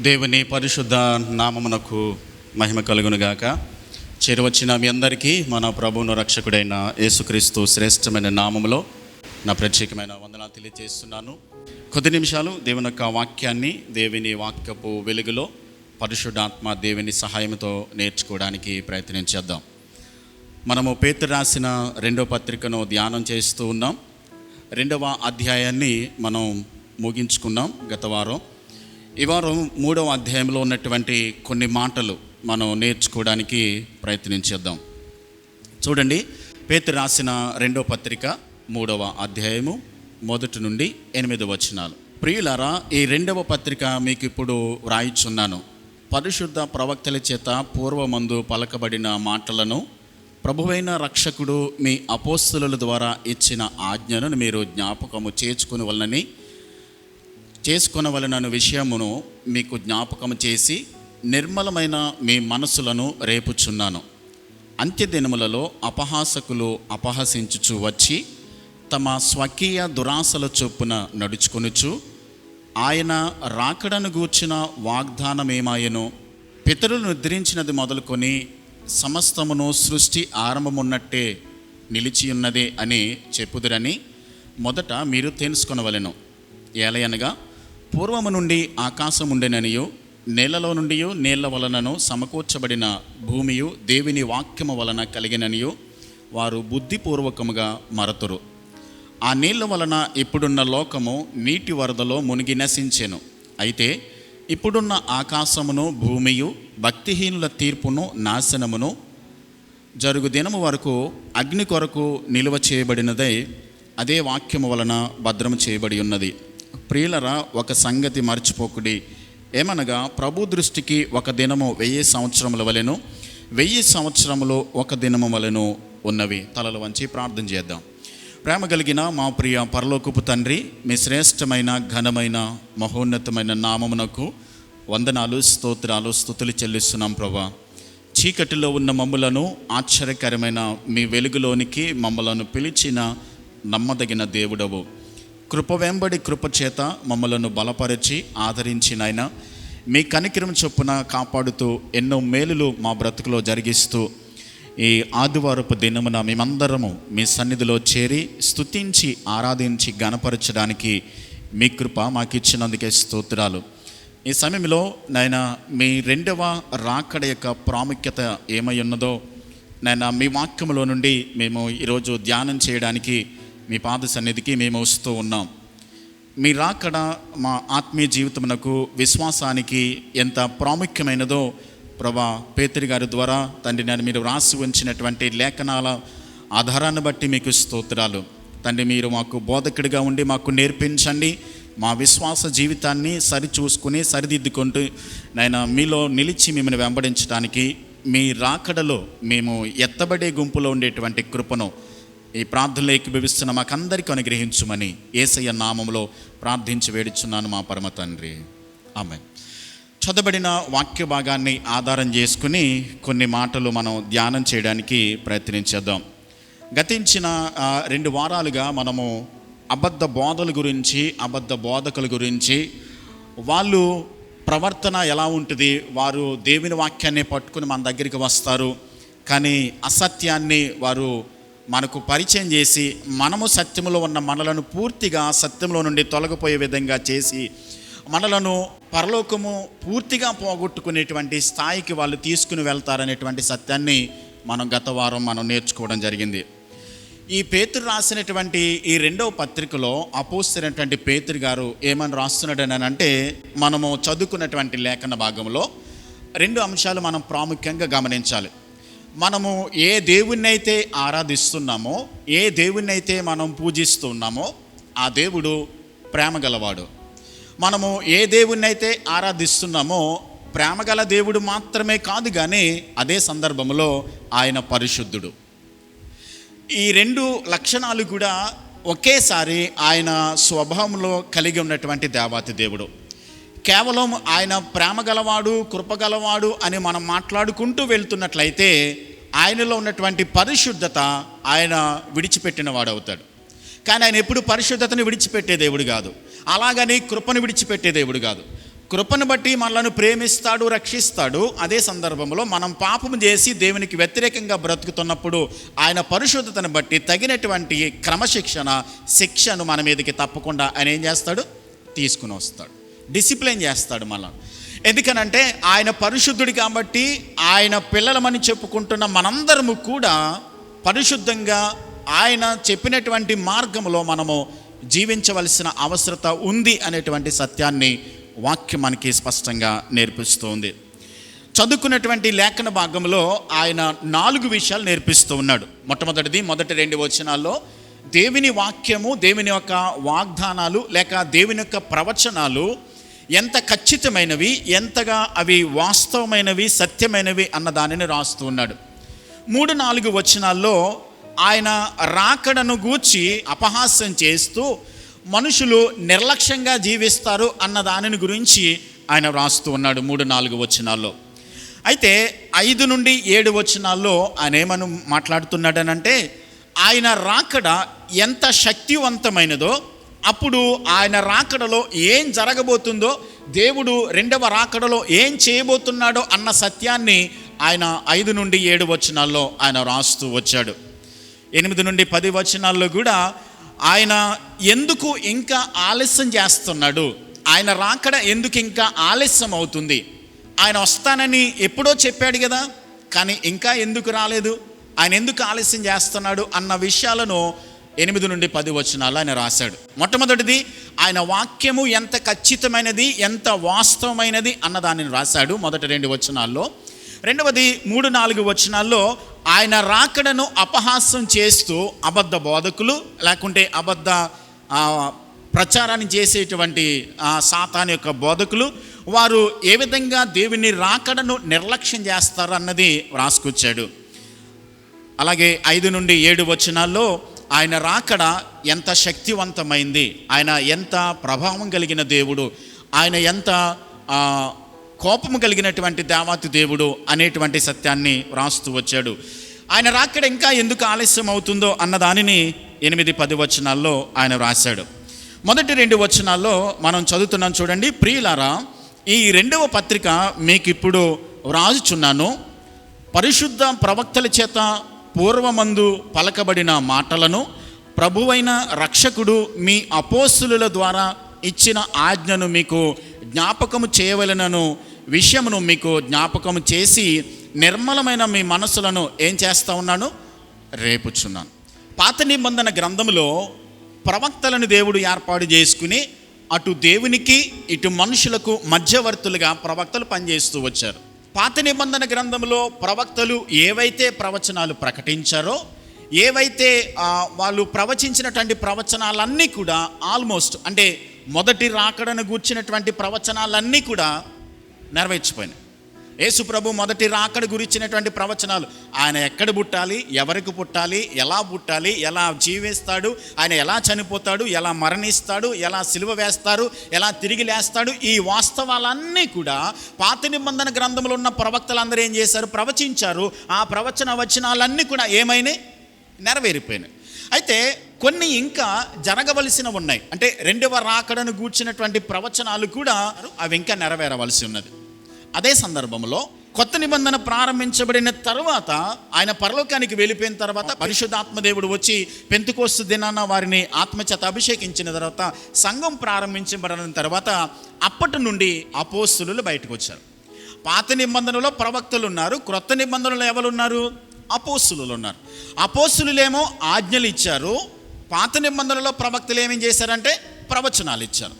దేవుని పరిశుద్ధ నామమునకు మహిమ కలుగునుగాక. చేరువచ్చిన మీ అందరికీ మన ప్రభువును రక్షకుడైన యేసుక్రీస్తు శ్రేష్టమైన నామములో నా ప్రత్యేకమైన వందనాలు తెలియజేస్తున్నాను. కొద్ది నిమిషాలు దేవుని యొక్క వాక్యాన్ని దేవుని వాక్యపు వెలుగులో పరిశుద్ధాత్మ దేవుని సహాయంతో నేర్చుకోవడానికి ప్రయత్నం చేద్దాం. మనము పేతురు రాసిన 2వ పత్రికను ధ్యానం చేస్తూ ఉన్నాం. 2వ అధ్యాయాన్ని మనం ముగించుకున్నాం గత వారం. ఈ వారం 3వ అధ్యాయంలో ఉన్నటువంటి కొన్ని మాటలు మనం నేర్చుకోవడానికి ప్రయత్నించేద్దాం. చూడండి, పేతురు రాసిన 2వ పత్రిక 3వ అధ్యాయము 1 నుండి 8 వచనాలు. ప్రియులారా, ఈ 2వ పత్రిక మీకు ఇప్పుడు వ్రాయిచున్నాను. పరిశుద్ధ ప్రవక్తల చేత పూర్వమందు పలకబడిన మాటలను ప్రభువైన రక్షకుడు మీ అపోస్తలుల ద్వారా ఇచ్చిన ఆజ్ఞను మీరు జ్ఞాపకము చేసుకొనవలన విషయమును మీకు జ్ఞాపకము చేసి నిర్మలమైన మీ మనసులను రేపుచున్నాను. అంత్యదినములలో అపహాసకులు అపహసించుచు వచ్చి తమ స్వకీయ దురాశల చొప్పున నడుచుకొనుచు ఆయన రాకడను గూర్చిన వాగ్దానమేమాయను పితరులు నిద్రించినది మొదలుకొని సమస్తమును సృష్టి ఆరంభమున్నట్టే నిలిచియున్నదే అని చెప్పుదురని మొదట మీరు తెలుసుకొనవలెను. ఏలయనగా పూర్వము నుండి ఆకాశం ఉండెననియు నేలలో నుండి నీళ్ల వలనను సమకూర్చబడిన భూమియు దేవుని వాక్యము వలన కలిగిననియు వారు బుద్ధిపూర్వకముగా మరతురు. ఆ నీళ్ల వలన ఇప్పుడున్న లోకము నీటి వరదలో మునిగి నశించెను. అయితే ఇప్పుడున్న ఆకాశమును భూమియు భక్తిహీనుల తీర్పును నాశనమును జరుగు దినము వరకు అగ్ని కొరకు నిలువ చేయబడినదై అదే వాక్యము వలన భద్రము చేయబడి ఉన్నది. ప్రియులరా, ఒక సంగతి మర్చిపోకుడి. ఏమనగా ప్రభు దృష్టికి ఒక దినము 1000 సంవత్సరముల వలెను, 1000 సంవత్సరములు ఒక దినము వలెను ఉన్నవి. తలలు వంచి ప్రార్థన చేద్దాం. ప్రేమ కలిగిన మా ప్రియ పరలోకపు తండ్రి, మీ శ్రేష్టమైన ఘనమైన మహోన్నతమైన నామమునకు వందనాలు, స్తోత్రాలు, స్తుతులు చెల్లిస్తున్నాం ప్రభా. చీకటిలో ఉన్న మమ్ములను ఆశ్చర్యకరమైన మీ వెలుగులోనికి మమ్మలను పిలిచిన నమ్మదగిన దేవుడవు. కృప వెంబడి కృప చేత మమ్మలను బలపరిచి ఆదరించినైనా మీ కనికరం చొప్పున కాపాడుతూ ఎన్నో మేలులు మా బ్రతుకులో జరిగిస్తూ ఈ ఆదివారపు దినమున మేమందరము మీ సన్నిధిలో చేరి స్తుతించి ఆరాధించి గణపరచడానికి మీ కృప మాకిచ్చినందుకే స్తోత్రాలు. ఈ సమయంలో నాయన మీ 2వ రాకడ యొక్క ప్రాముఖ్యత ఏమై ఉన్నదో నాయన మీ వాక్యములో నుండి మేము ఈరోజు ధ్యానం చేయడానికి మీ పాద సన్నిధికి మేము వస్తూ ఉన్నాం. మీ రాకడ మా ఆత్మీయ జీవితమునకు విశ్వాసానికి ఎంత ప్రాముఖ్యమైనదో ప్రభా పేతురు గారి ద్వారా తండ్రి నేను మీరు రాసి ఉంచినటువంటి లేఖనాల ఆధారాన్ని బట్టి మీకు స్తోత్రాలు. తండ్రి, మీరు మాకు బోధకుడిగా ఉండి మాకు నేర్పించండి. మా విశ్వాస జీవితాన్ని సరిచూసుకుని సరిదిద్దుకుంటూ నాయన మీలో నిలిచి మిమ్మల్ని వెంబడించడానికి మీ రాకడలో మేము ఎత్తబడే గుంపులో ఉండేటువంటి కృపను ఈ ప్రార్థనలో ఏకీభవిస్తున్న మాకందరికీ అనుగ్రహించుమని యేసయ్య నామములో ప్రార్థించి వేడుచున్నాను మా పరమ తండ్రి, ఆమేన్. చదవబడిన వాక్య భాగాన్ని ఆధారం చేసుకుని కొన్ని మాటలు మనం ధ్యానం చేయడానికి ప్రయత్నించేద్దాం. గతించిన 2 వారాలుగా మనము అబద్ధ బోధల గురించి, అబద్ధ బోధకుల గురించి, వాళ్ళు ప్రవర్తన ఎలా ఉంటుంది, వారు దేవుని వాక్యాన్ని పట్టుకుని మన దగ్గరికి వస్తారు, కానీ అసత్యాన్ని వారు మనకు పరిచయం చేసి మనము సత్యములో ఉన్న మనలను పూర్తిగా సత్యంలో నుండి తొలగిపోయే విధంగా చేసి మనలను పరలోకము పూర్తిగా పోగొట్టుకునేటువంటి స్థాయికి వాళ్ళు తీసుకుని వెళ్తారనేటువంటి సత్యాన్ని మనం గత వారం మనం నేర్చుకోవడం జరిగింది. ఈ పేతురు రాసినటువంటి ఈ 2వ పత్రికలో అపోస్తలుడైనటువంటి పేతురు గారు ఏమని రాస్తున్నాడని అంటే, మనము చదువుకున్నటువంటి లేఖన భాగంలో 2 అంశాలు మనం ప్రాముఖ్యంగా గమనించాలి. మనము ఏ దేవుణ్ణి అయితే ఆరాధిస్తున్నామో, ఏ దేవుణ్ణి అయితే మనం పూజిస్తున్నామో ఆ దేవుడు ప్రేమ గలవాడు. మనము ఏ దేవుణ్ణి అయితే ఆరాధిస్తున్నామో ప్రేమగల దేవుడు మాత్రమే కాదు, కానీ అదే సందర్భంలో ఆయన పరిశుద్ధుడు. ఈ 2 లక్షణాలు కూడా ఒకేసారి ఆయన స్వభావంలో కలిగి ఉన్నటువంటి దేవాతి దేవుడు. కేవలం ఆయన ప్రేమ గలవాడు, కృపగలవాడు అని మనం మాట్లాడుకుంటూ వెళ్తున్నట్లయితే ఆయనలో ఉన్నటువంటి పరిశుద్ధత ఆయన విడిచిపెట్టిన వాడు అవుతాడు. కానీ ఆయన ఎప్పుడు పరిశుద్ధతను విడిచిపెట్టే దేవుడు కాదు, అలాగని కృపను విడిచిపెట్టే దేవుడు కాదు. కృపను బట్టి మనలను ప్రేమిస్తాడు, రక్షిస్తాడు. అదే సందర్భంలో మనం పాపము చేసి దేవునికి వ్యతిరేకంగా బ్రతుకుతున్నప్పుడు ఆయన పరిశుద్ధతను బట్టి తగినటువంటి శిక్షను మన మీదకి తప్పకుండా ఆయన ఏం చేస్తాడు? తీసుకుని వస్తాడు, డిసిప్లిన్ చేస్తాడు మనం. ఎందుకనంటే ఆయన పరిశుద్ధుడు కాబట్టి ఆయన పిల్లలమని చెప్పుకుంటున్న మనందరము కూడా పరిశుద్ధంగా ఆయన చెప్పినటువంటి మార్గంలో మనము జీవించవలసిన అవసరత ఉంది అనేటువంటి సత్యాన్ని వాక్యం మనకి స్పష్టంగా నేర్పిస్తుంది. చదువుకున్నటువంటి లేఖన భాగంలో ఆయన 4 విషయాలు నేర్పిస్తూ ఉన్నాడు. మొట్టమొదటిది, మొదటి 2 వచనాల్లో దేవుని వాక్యము, దేవుని యొక్క వాగ్దానాలు లేక దేవుని యొక్క ప్రవచనాలు ఎంత ఖచ్చితమైనవి, ఎంతగా అవి వాస్తవమైనవి, సత్యమైనవి అన్న దానిని రాస్తూ ఉన్నాడు. 3-4 వచనాల్లో ఆయన రాకడను గూర్చి అపహాస్యం చేస్తూ మనుషులు నిర్లక్ష్యంగా జీవిస్తారు అన్న దానిని గురించి ఆయన వ్రాస్తూ ఉన్నాడు 3-4 వచనాల్లో. అయితే 5-7 వచనాల్లో ఆయన ఏమని మాట్లాడుతున్నాడనంటే ఆయన రాకడ ఎంత శక్తివంతమైనదో, అప్పుడు ఆయన రాకడలో ఏం జరగబోతుందో, దేవుడు రెండవ రాకడలో ఏం చేయబోతున్నాడో అన్న సత్యాన్ని ఆయన 5-7 వచనాల్లో ఆయన రాస్తూ వచ్చాడు. 8-10 వచనాల్లో కూడా ఆయన ఎందుకు ఇంకా ఆలస్యం చేస్తున్నాడు, ఆయన రాకడ ఎందుకు ఇంకా ఆలస్యం అవుతుంది, ఆయన వస్తానని ఎప్పుడో చెప్పాడు కదా, కానీ ఇంకా ఎందుకు రాలేదు, ఆయన ఎందుకు ఆలస్యం చేస్తున్నాడు అన్న విషయాలను 8-10 వచనాలు ఆయన రాశాడు. మొట్టమొదటిది, ఆయన వాక్యము ఎంత ఖచ్చితమైనది, ఎంత వాస్తవమైనది అన్న దానిని రాశాడు మొదటి 2 వచనాల్లో. రెండవది 3-4 వచనాల్లో ఆయన రాకడను అపహాస్యం చేస్తూ అబద్ధ బోధకులు లేకుంటే అబద్ధ ప్రచారాన్ని చేసేటువంటి సాతాను యొక్క బోధకులు వారు ఏ విధంగా దేవుని రాకడను నిర్లక్ష్యం చేస్తారు అన్నది రాసుకొచ్చాడు. అలాగే 5-7 వచనాల్లో ఆయన రాకడ ఎంత శక్తివంతమైంది, ఆయన ఎంత ప్రభావం కలిగిన దేవుడు, ఆయన ఎంత కోపము కలిగినటువంటి దేవాతి దేవుడు అనేటువంటి సత్యాన్ని రాస్తూ వచ్చాడు. ఆయన రాకడ ఇంకా ఎందుకు ఆలస్యం అవుతుందో అన్న దానిని 8-10 వచనాల్లో ఆయన రాశాడు. మొదటి 2 వచనాల్లో మనం చదువుతున్నాం చూడండి. ప్రియులారా, ఈ 2వ పత్రిక మీకు ఇప్పుడు వ్రాజుచున్నాను, పరిశుద్ధ ప్రవక్తల చేత పూర్వమందు పలకబడిన మాటలను ప్రభువైన రక్షకుడు మీ అపోస్తులుల ద్వారా ఇచ్చిన ఆజ్ఞను మీకు జ్ఞాపకము చేయవలెనను విషయమును మీకు జ్ఞాపకము చేసి నిర్మలమైన మీ మనసులను ఏం చేస్తూ ఉన్నాను? రేపుచున్నాను. పాత నిబంధన గ్రంథంలో ప్రవక్తలను దేవుడు ఏర్పాటు చేసుకుని అటు దేవునికి ఇటు మనుషులకు మధ్యవర్తులుగా ప్రవక్తలు పనిచేస్తూ వచ్చారు. పాత నిబంధన గ్రంథంలో ప్రవక్తలు ఏవైతే ప్రవచనాలు ప్రకటించారో, ఏవైతే వాళ్ళు ప్రవచించినటువంటి ప్రవచనాలన్నీ కూడా ఆల్మోస్ట్ అంటే మొదటి రాకడను గూర్చినటువంటి ప్రవచనాలన్నీ కూడా నెరవేర్చిపోయినాయి. యేసు ప్రభు మొదటి రాకడ గురించినటువంటి ప్రవచనాలు, ఆయన ఎక్కడ పుట్టాలి, ఎవరికి పుట్టాలి, ఎలా పుట్టాలి, ఎలా జీవిస్తాడు, ఆయన ఎలా చనిపోతాడు, ఎలా మరణిస్తాడు, ఎలా సిలువ వేస్తారు, ఎలా తిరిగి లేస్తాడు, ఈ వాస్తవాలన్నీ కూడా పాత నిబంధన గ్రంథంలో ఉన్న ప్రవక్తలందరూ ఏం చేశారు? ప్రవచించారు. ఆ ప్రవచన వచనాలన్నీ కూడా ఏమైనాయి? నెరవేరిపోయినాయి. అయితే కొన్ని ఇంకా జరగవలసినవి ఉన్నాయి. అంటే రెండవ రాకడను గూర్చినటువంటి ప్రవచనాలు కూడా అవి ఇంకా నెరవేరవలసి ఉన్నది. అదే సందర్భంలో కొత్త నిబంధన ప్రారంభించబడిన తర్వాత ఆయన పరలోకానికి వెళ్ళిపోయిన తర్వాత పరిశుద్ధాత్మదేవుడు వచ్చి పెంతెకోస్తు దినాన వారిని ఆత్మచేత అభిషేకించిన తర్వాత సంఘం ప్రారంభించబడిన తర్వాత అప్పటి నుండి అపోస్తులు బయటకు వచ్చారు. పాత నిబంధనలో ప్రవక్తలు ఉన్నారు, క్రొత్త నిబంధనలో ఎవరు ఉన్నారు? అపోస్తులు ఉన్నారు. అపోస్తులేమో ఆజ్ఞలు ఇచ్చారు, పాత నిబంధనలో ప్రవక్తలు ఏమేం చేశారంటే ప్రవచనాలు ఇచ్చారు.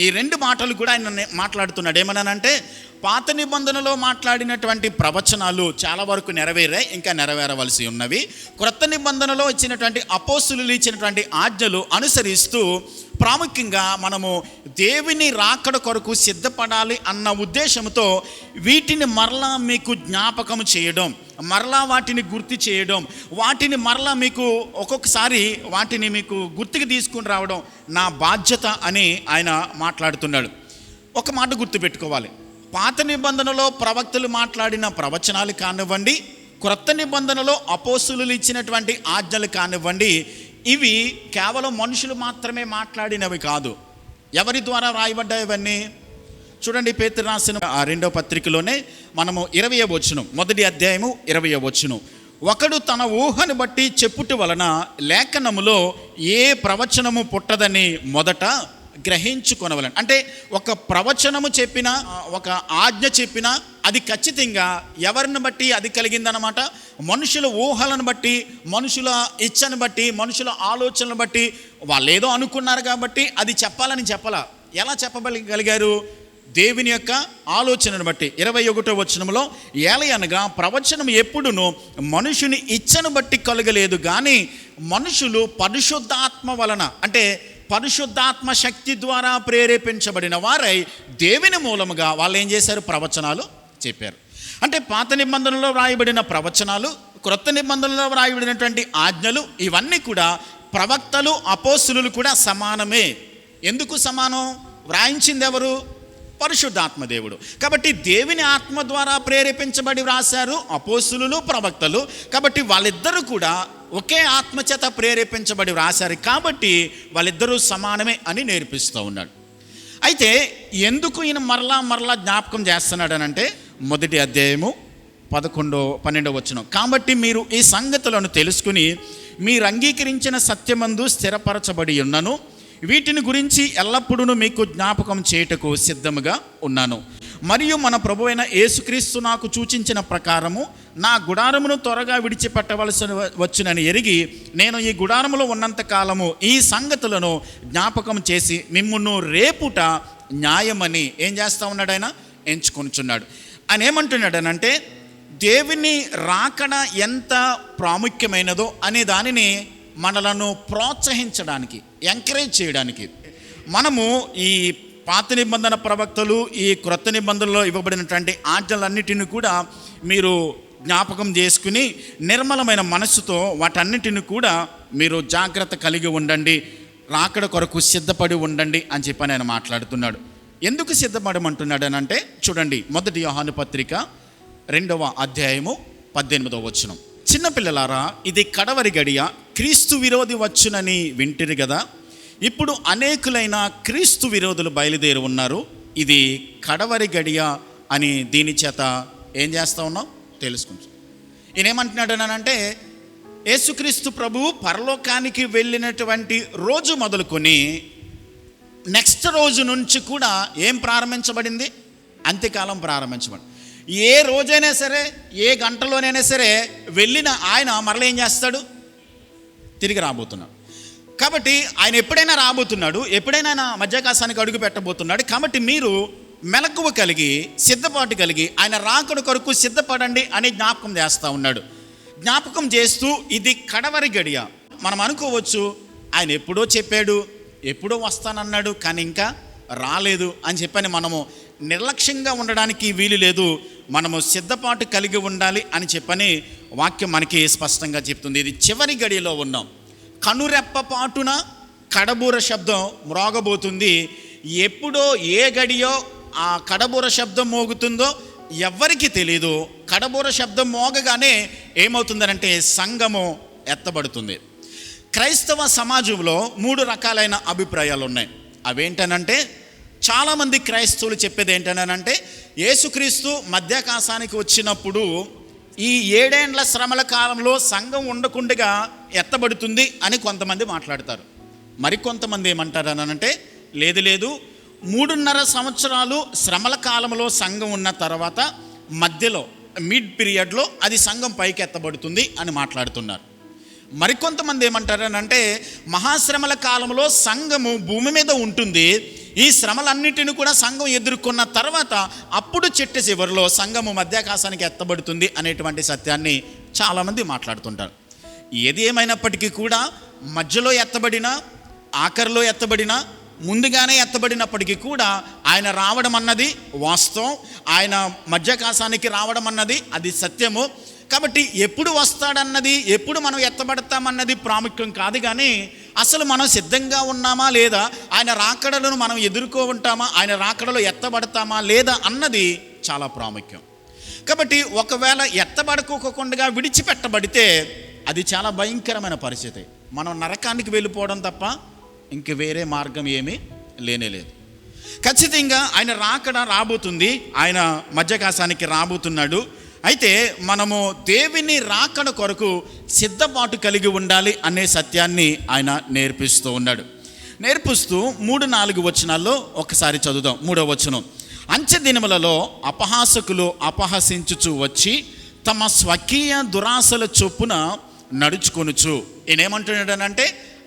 ఈ 2 మాటలు కూడా ఆయన మాట్లాడుతున్నాడు. ఏమన్నానంటే పాత నిబంధనలో మాట్లాడినటువంటి ప్రవచనాలు చాలా వరకు నెరవేరాయి, ఇంకా నెరవేరవలసి ఉన్నవి. క్రొత్త నిబంధనలో ఇచ్చినటువంటి అపోస్తులు ఇచ్చినటువంటి ఆజ్ఞలు అనుసరిస్తూ ప్రాముఖ్యంగా మనము దేవుని రాకడ కొరకు సిద్ధపడాలి అన్న ఉద్దేశంతో వీటిని మరలా మీకు జ్ఞాపకం చేయడం, మరలా వాటిని గుర్తు చేయడం, వాటిని మరలా మీకు ఒక్కొక్కసారి వాటిని మీకు గుర్తుకు తీసుకుని రావడం నా బాధ్యత అని ఆయన మాట్లాడుతున్నాడు. ఒక మాట గుర్తుపెట్టుకోవాలి, పాత నిబంధనలో ప్రవక్తలు మాట్లాడిన ప్రవచనాలు కానివ్వండి, క్రొత్త నిబంధనలో అపోస్తులు ఇచ్చినటువంటి ఆజ్ఞలు కానివ్వండి, ఇవి కేవలం మనుషులు మాత్రమే మాట్లాడినవి కాదు. ఎవరి ద్వారా రాయబడ్డాయి ఇవన్నీ? చూడండి, పేతురు రాసిన ఆ 2వ పత్రికలోనే మనము 20వ వచనం, మొదటి అధ్యాయము 20వ వచనం, ఒకడు తన ఊహను బట్టి చెప్పుట వలన లేఖనములో ఏ ప్రవచనము పుట్టదని మొదట గ్రహించుకొనవలెను. అంటే ఒక ప్రవచనము చెప్పినా, ఒక ఆజ్ఞ చెప్పినా అది ఖచ్చితంగా ఎవరిని బట్టి అది కలిగిందనమాట? మనుషుల ఊహలను బట్టి, మనుషుల ఇచ్చను బట్టి, మనుషుల ఆలోచనలు బట్టి. వాళ్ళు ఏదో అనుకున్నారు కాబట్టి అది చెప్పాలని చెప్పలా. ఎలా చెప్పగలిగారు? దేవుని యొక్క ఆలోచనను బట్టి. 21వ వచనంలో, ఏలయనగా ప్రవచనం ఎప్పుడునూ మనుషుని ఇచ్చను బట్టి కలగలేదు కానీ మనుషులు పరిశుద్ధాత్మ వలన, అంటే పరిశుద్ధాత్మ శక్తి ద్వారా ప్రేరేపించబడిన వారై దేవుని మూలముగా వాళ్ళు ఏం చేశారు? ప్రవచనాలు చెప్పారు. అంటే పాత నిబంధనలో వ్రాయబడిన ప్రవచనాలు, క్రొత్త నిబంధనలో వ్రాయబడినటువంటి ఆజ్ఞలు, ఇవన్నీ కూడా ప్రవక్తలు, అపోస్తులు కూడా సమానమే. ఎందుకు సమానం? వ్రాయించింది ఎవరు? పరిశుద్ధాత్మ దేవుడు. కాబట్టి దేవుని ఆత్మ ద్వారా ప్రేరేపించబడి వ్రాశారు అపోస్తులు, ప్రవక్తలు. కాబట్టి వాళ్ళిద్దరూ కూడా ఒకే ఆత్మచేత ప్రేరేపించబడి వ్రాశారు. కాబట్టి వాళ్ళిద్దరూ సమానమే అని నేర్పిస్తూ ఉన్నాడు. అయితే ఎందుకు ఈయన మరలా జ్ఞాపకం చేస్తున్నాడు అనంటే, మొదటి అధ్యాయము 11-12 వచనం, కాబట్టి మీరు ఈ సంగతులను తెలుసుకుని మీరు అంగీకరించిన సత్యమందు స్థిరపరచబడి ఉన్నను, వీటిని గురించి ఎల్లప్పుడూ మీకు జ్ఞాపకం చేయుటకు సిద్ధముగా ఉన్నాను. మరియు మన ప్రభువైన యేసుక్రీస్తు నాకు సూచించిన ప్రకారము నా గుడారమును త్వరగా విడిచిపెట్టవలసి వచ్చునని ఎరిగి నేను ఈ గుడారములో ఉన్నంత కాలము ఈ సంగతులను జ్ఞాపకం చేసి మిమ్మును రేపుట న్యాయమని ఏం చేస్తూ ఉన్నాడు? ఆయన ఎంచుకొనిచున్నాడు. ఆయన ఏమంటున్నాడనంటే, దేవుని రాకడ ఎంత ప్రాముఖ్యమైనదో అనే దానిని మనలను ప్రోత్సహించడానికి, ఎంకరేజ్ చేయడానికి మనము ఈ పాత నిబంధన ప్రవక్తలు, ఈ క్రొత్త నిబంధనలో ఇవ్వబడినటువంటి ఆజ్ఞలన్నిటిని కూడా మీరు జ్ఞాపకం చేసుకుని నిర్మలమైన మనస్సుతో వాటన్నిటిని కూడా మీరు జాగ్రత్త కలిగి ఉండండి, రాకడ కొరకు సిద్ధపడి ఉండండి అని చెప్పి ఆయన మాట్లాడుతున్నాడు. ఎందుకు సిద్ధపడమంటున్నాడు అని అంటే, చూడండి, మొదటి యోహాను పత్రిక 2వ అధ్యాయము 18వ వచనం, చిన్నపిల్లలారా ఇది కడవరి గడియ, క్రీస్తు విరోధి వచ్చునని వింటిరి కదా, ఇప్పుడు అనేకులైన క్రీస్తు విరోధులు బయలుదేరి ఉన్నారు, ఇది కడవరి గడియ అని దీని చేత ఏం చేస్తూ ఉన్నాం? తెలుసుకుంటాం. ఈయన ఏమంటున్నాడు అని అంటే, యేసుక్రీస్తు ప్రభువు పరలోకానికి వెళ్ళినటువంటి రోజు మొదలుకొని నెక్స్ట్ రోజు నుంచి కూడా ఏం ప్రారంభించబడింది? అంత్యకాలం ప్రారంభించబడింది. ఏ రోజైనా సరే, ఏ గంటలోనైనా సరే వెళ్ళిన ఆయన మరలా ఏం చేస్తాడు? తిరిగి రాబోతున్నాడు. కాబట్టి ఆయన ఎప్పుడైనా రాబోతున్నాడు, ఎప్పుడైనా ఆయన మధ్యాకాశానికి అడుగు పెట్టబోతున్నాడు. కాబట్టి మీరు మెలకువ కలిగి, సిద్ధపాటు కలిగి ఆయన రాకడ కొరకు సిద్ధపడండి అని జ్ఞాపకం చేస్తూ ఉన్నాడు. జ్ఞాపకం చేస్తూ ఇది కడవరి గడియ. మనం అనుకోవచ్చు, ఆయన ఎప్పుడో చెప్పాడు, ఎప్పుడో వస్తానన్నాడు, కానీ ఇంకా రాలేదు అని చెప్పని మనము నిర్లక్ష్యంగా ఉండడానికి వీలు లేదు. మనము సిద్ధపాటు కలిగి ఉండాలి అని చెప్పని వాక్యం మనకి స్పష్టంగా చెప్తుంది. ఇది చివరి గడియలో ఉన్నాం. కనురెప్పపాటున కడబూర శబ్దం మ్రోగబోతుంది. ఎప్పుడో ఏ గడియో ఆ కడబూర శబ్దం మోగుతుందో ఎవ్వరికీ తెలీదు. కడబూర శబ్దం మోగగానే ఏమవుతుందనంటే సంఘము ఎత్తబడుతుంది. క్రైస్తవ సమాజంలో 3 రకాలైన అభిప్రాయాలు ఉన్నాయి. అవేంటనంటే, చాలామంది క్రైస్తవులు చెప్పేది ఏంటనంటే, యేసుక్రీస్తు మధ్యాకాశానికి వచ్చినప్పుడు ఈ 7 ఏండ్ల శ్రమల కాలంలో సంఘం ఉండకుండగా ఎత్తబడుతుంది అని కొంతమంది మాట్లాడతారు. మరికొంతమంది ఏమంటారనంటే, లేదు 3.5 సంవత్సరాలు శ్రమల కాలంలో సంఘం ఉన్న తర్వాత మధ్యలో మిడ్ పీరియడ్లో అది సంఘం పైకి ఎత్తబడుతుంది అని మాట్లాడుతున్నారు. మరికొంతమంది ఏమంటారనంటే, మహాశ్రమల కాలంలో సంఘము భూమి మీద ఉంటుంది, ఈ శ్రమలన్నిటిని కూడా సంఘం ఎదుర్కొన్న తర్వాత అప్పుడు చిట్ట చివరిలో సంఘము మధ్యాకాశానికి ఎత్తబడుతుంది అనేటువంటి సత్యాన్ని చాలామంది మాట్లాడుతుంటారు. ఏది ఏమైనప్పటికీ కూడా మధ్యలో ఎత్తబడిన, ఆఖరిలో ఎత్తబడిన, ముందుగానే ఎత్తబడినప్పటికీ కూడా ఆయన రావడం అన్నది వాస్తవం. ఆయన మధ్యాకాశానికి రావడం అన్నది అది సత్యము. కాబట్టి ఎప్పుడు వస్తాడన్నది, ఎప్పుడు మనం ఎత్తబడతామన్నది ప్రాముఖ్యం కాదు. కానీ అసలు మనం సిద్ధంగా ఉన్నామా లేదా, ఆయన రాకడలను మనం ఎదుర్కొంటామా, ఆయన రాకడలో ఎత్తబడతామా లేదా అన్నది చాలా ప్రాముఖ్యం. కాబట్టి ఒకవేళ ఎత్తబడుకోకుండా విడిచిపెట్టబడితే అది చాలా భయంకరమైన పరిస్థితి. మనం నరకానికి వెళ్ళిపోవడం తప్ప ఇంక వేరే మార్గం ఏమీ లేనేలేదు. ఖచ్చితంగా ఆయన రాకడ రాబోతుంది, ఆయన మధ్యాకాశానికి రాబోతున్నాడు. అయితే మనము దేవుని రాకడ కొరకు సిద్ధపాటు కలిగి ఉండాలి అనే సత్యాన్ని ఆయన నేర్పిస్తూ ఉన్నాడు. నేర్పిస్తూ 3-4 వచనాల్లో ఒకసారి చదువుదాం. 3వ వచనం, అంచె దినములలో అపహాసకులు అపహసించుచు వచ్చి తమ స్వకీయ దురాశల చొప్పున నడుచుకొనుచు. ఈయనేమంటున్నాడనంటే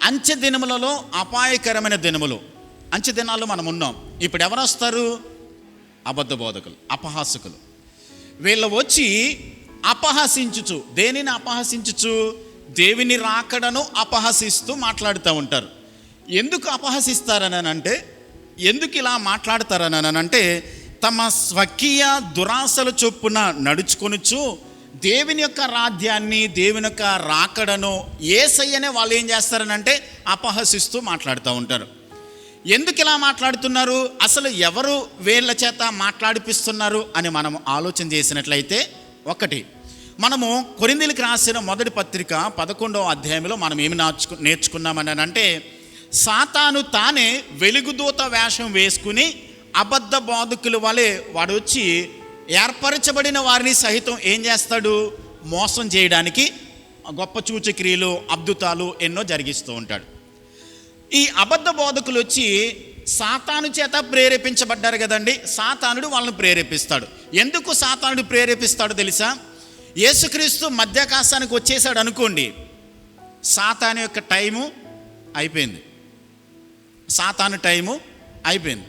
అంచె దినములలో అపాయకరమైన దినములు, అంచె దినాల్లో మనం ఉన్నాం. ఇప్పుడు ఎవరు వస్తారు? అబద్ధ బోధకులు, అపహాసకులు. వీళ్ళు వచ్చి అపహసించుచు, దేనిని అపహసించుచు? దేవుని రాకడను అపహసిస్తూ మాట్లాడుతూ ఉంటారు. ఎందుకు అపహసిస్తారని అంటే, ఎందుకు ఇలా మాట్లాడతారని అంటే, తమ స్వకీయ దురాశల చొప్పున నడుచుకొనుచు దేవుని యొక్క రాజ్యాన్ని, దేవుని యొక్క రాకడను, యేసయ్యనే వాళ్ళు ఏం చేస్తారనంటే అపహసిస్తూ మాట్లాడుతూ ఉంటారు. ఎందుకు ఇలా మాట్లాడుతున్నారు? అసలు ఎవరు వీళ్ళ చేత మాట్లాడిపిస్తున్నారు అని మనం ఆలోచన చేసినట్లయితే, ఒకటి, మనము కొరింథీయులకు రాసిన మొదటి పత్రిక 11వ అధ్యాయంలో మనం ఏమి నేర్చుకున్నామని అంటే, సాతాను తానే వెలుగుదూత వేషం వేసుకుని అబద్ధ బోధకుల వలె వాడు వచ్చి ఏర్పరచబడిన వారిని సహితం ఏం చేస్తాడు? మోసం చేయడానికి గొప్ప సూచక్రియలు, అద్భుతాలు ఎన్నో జరిగిస్తూ ఉంటాడు. ఈ అబద్ధ బోధకులు వచ్చి సాతాను చేత ప్రేరేపించబడ్డారు కదండి. సాతానుడు వాళ్ళని ప్రేరేపిస్తాడు. ఎందుకు సాతానుడు ప్రేరేపిస్తాడు తెలుసా? యేసుక్రీస్తు మధ్యాకాశానికి వచ్చేసాడు అనుకోండి, సాతాను యొక్క టైము అయిపోయింది. సాతాను టైము అయిపోయింది.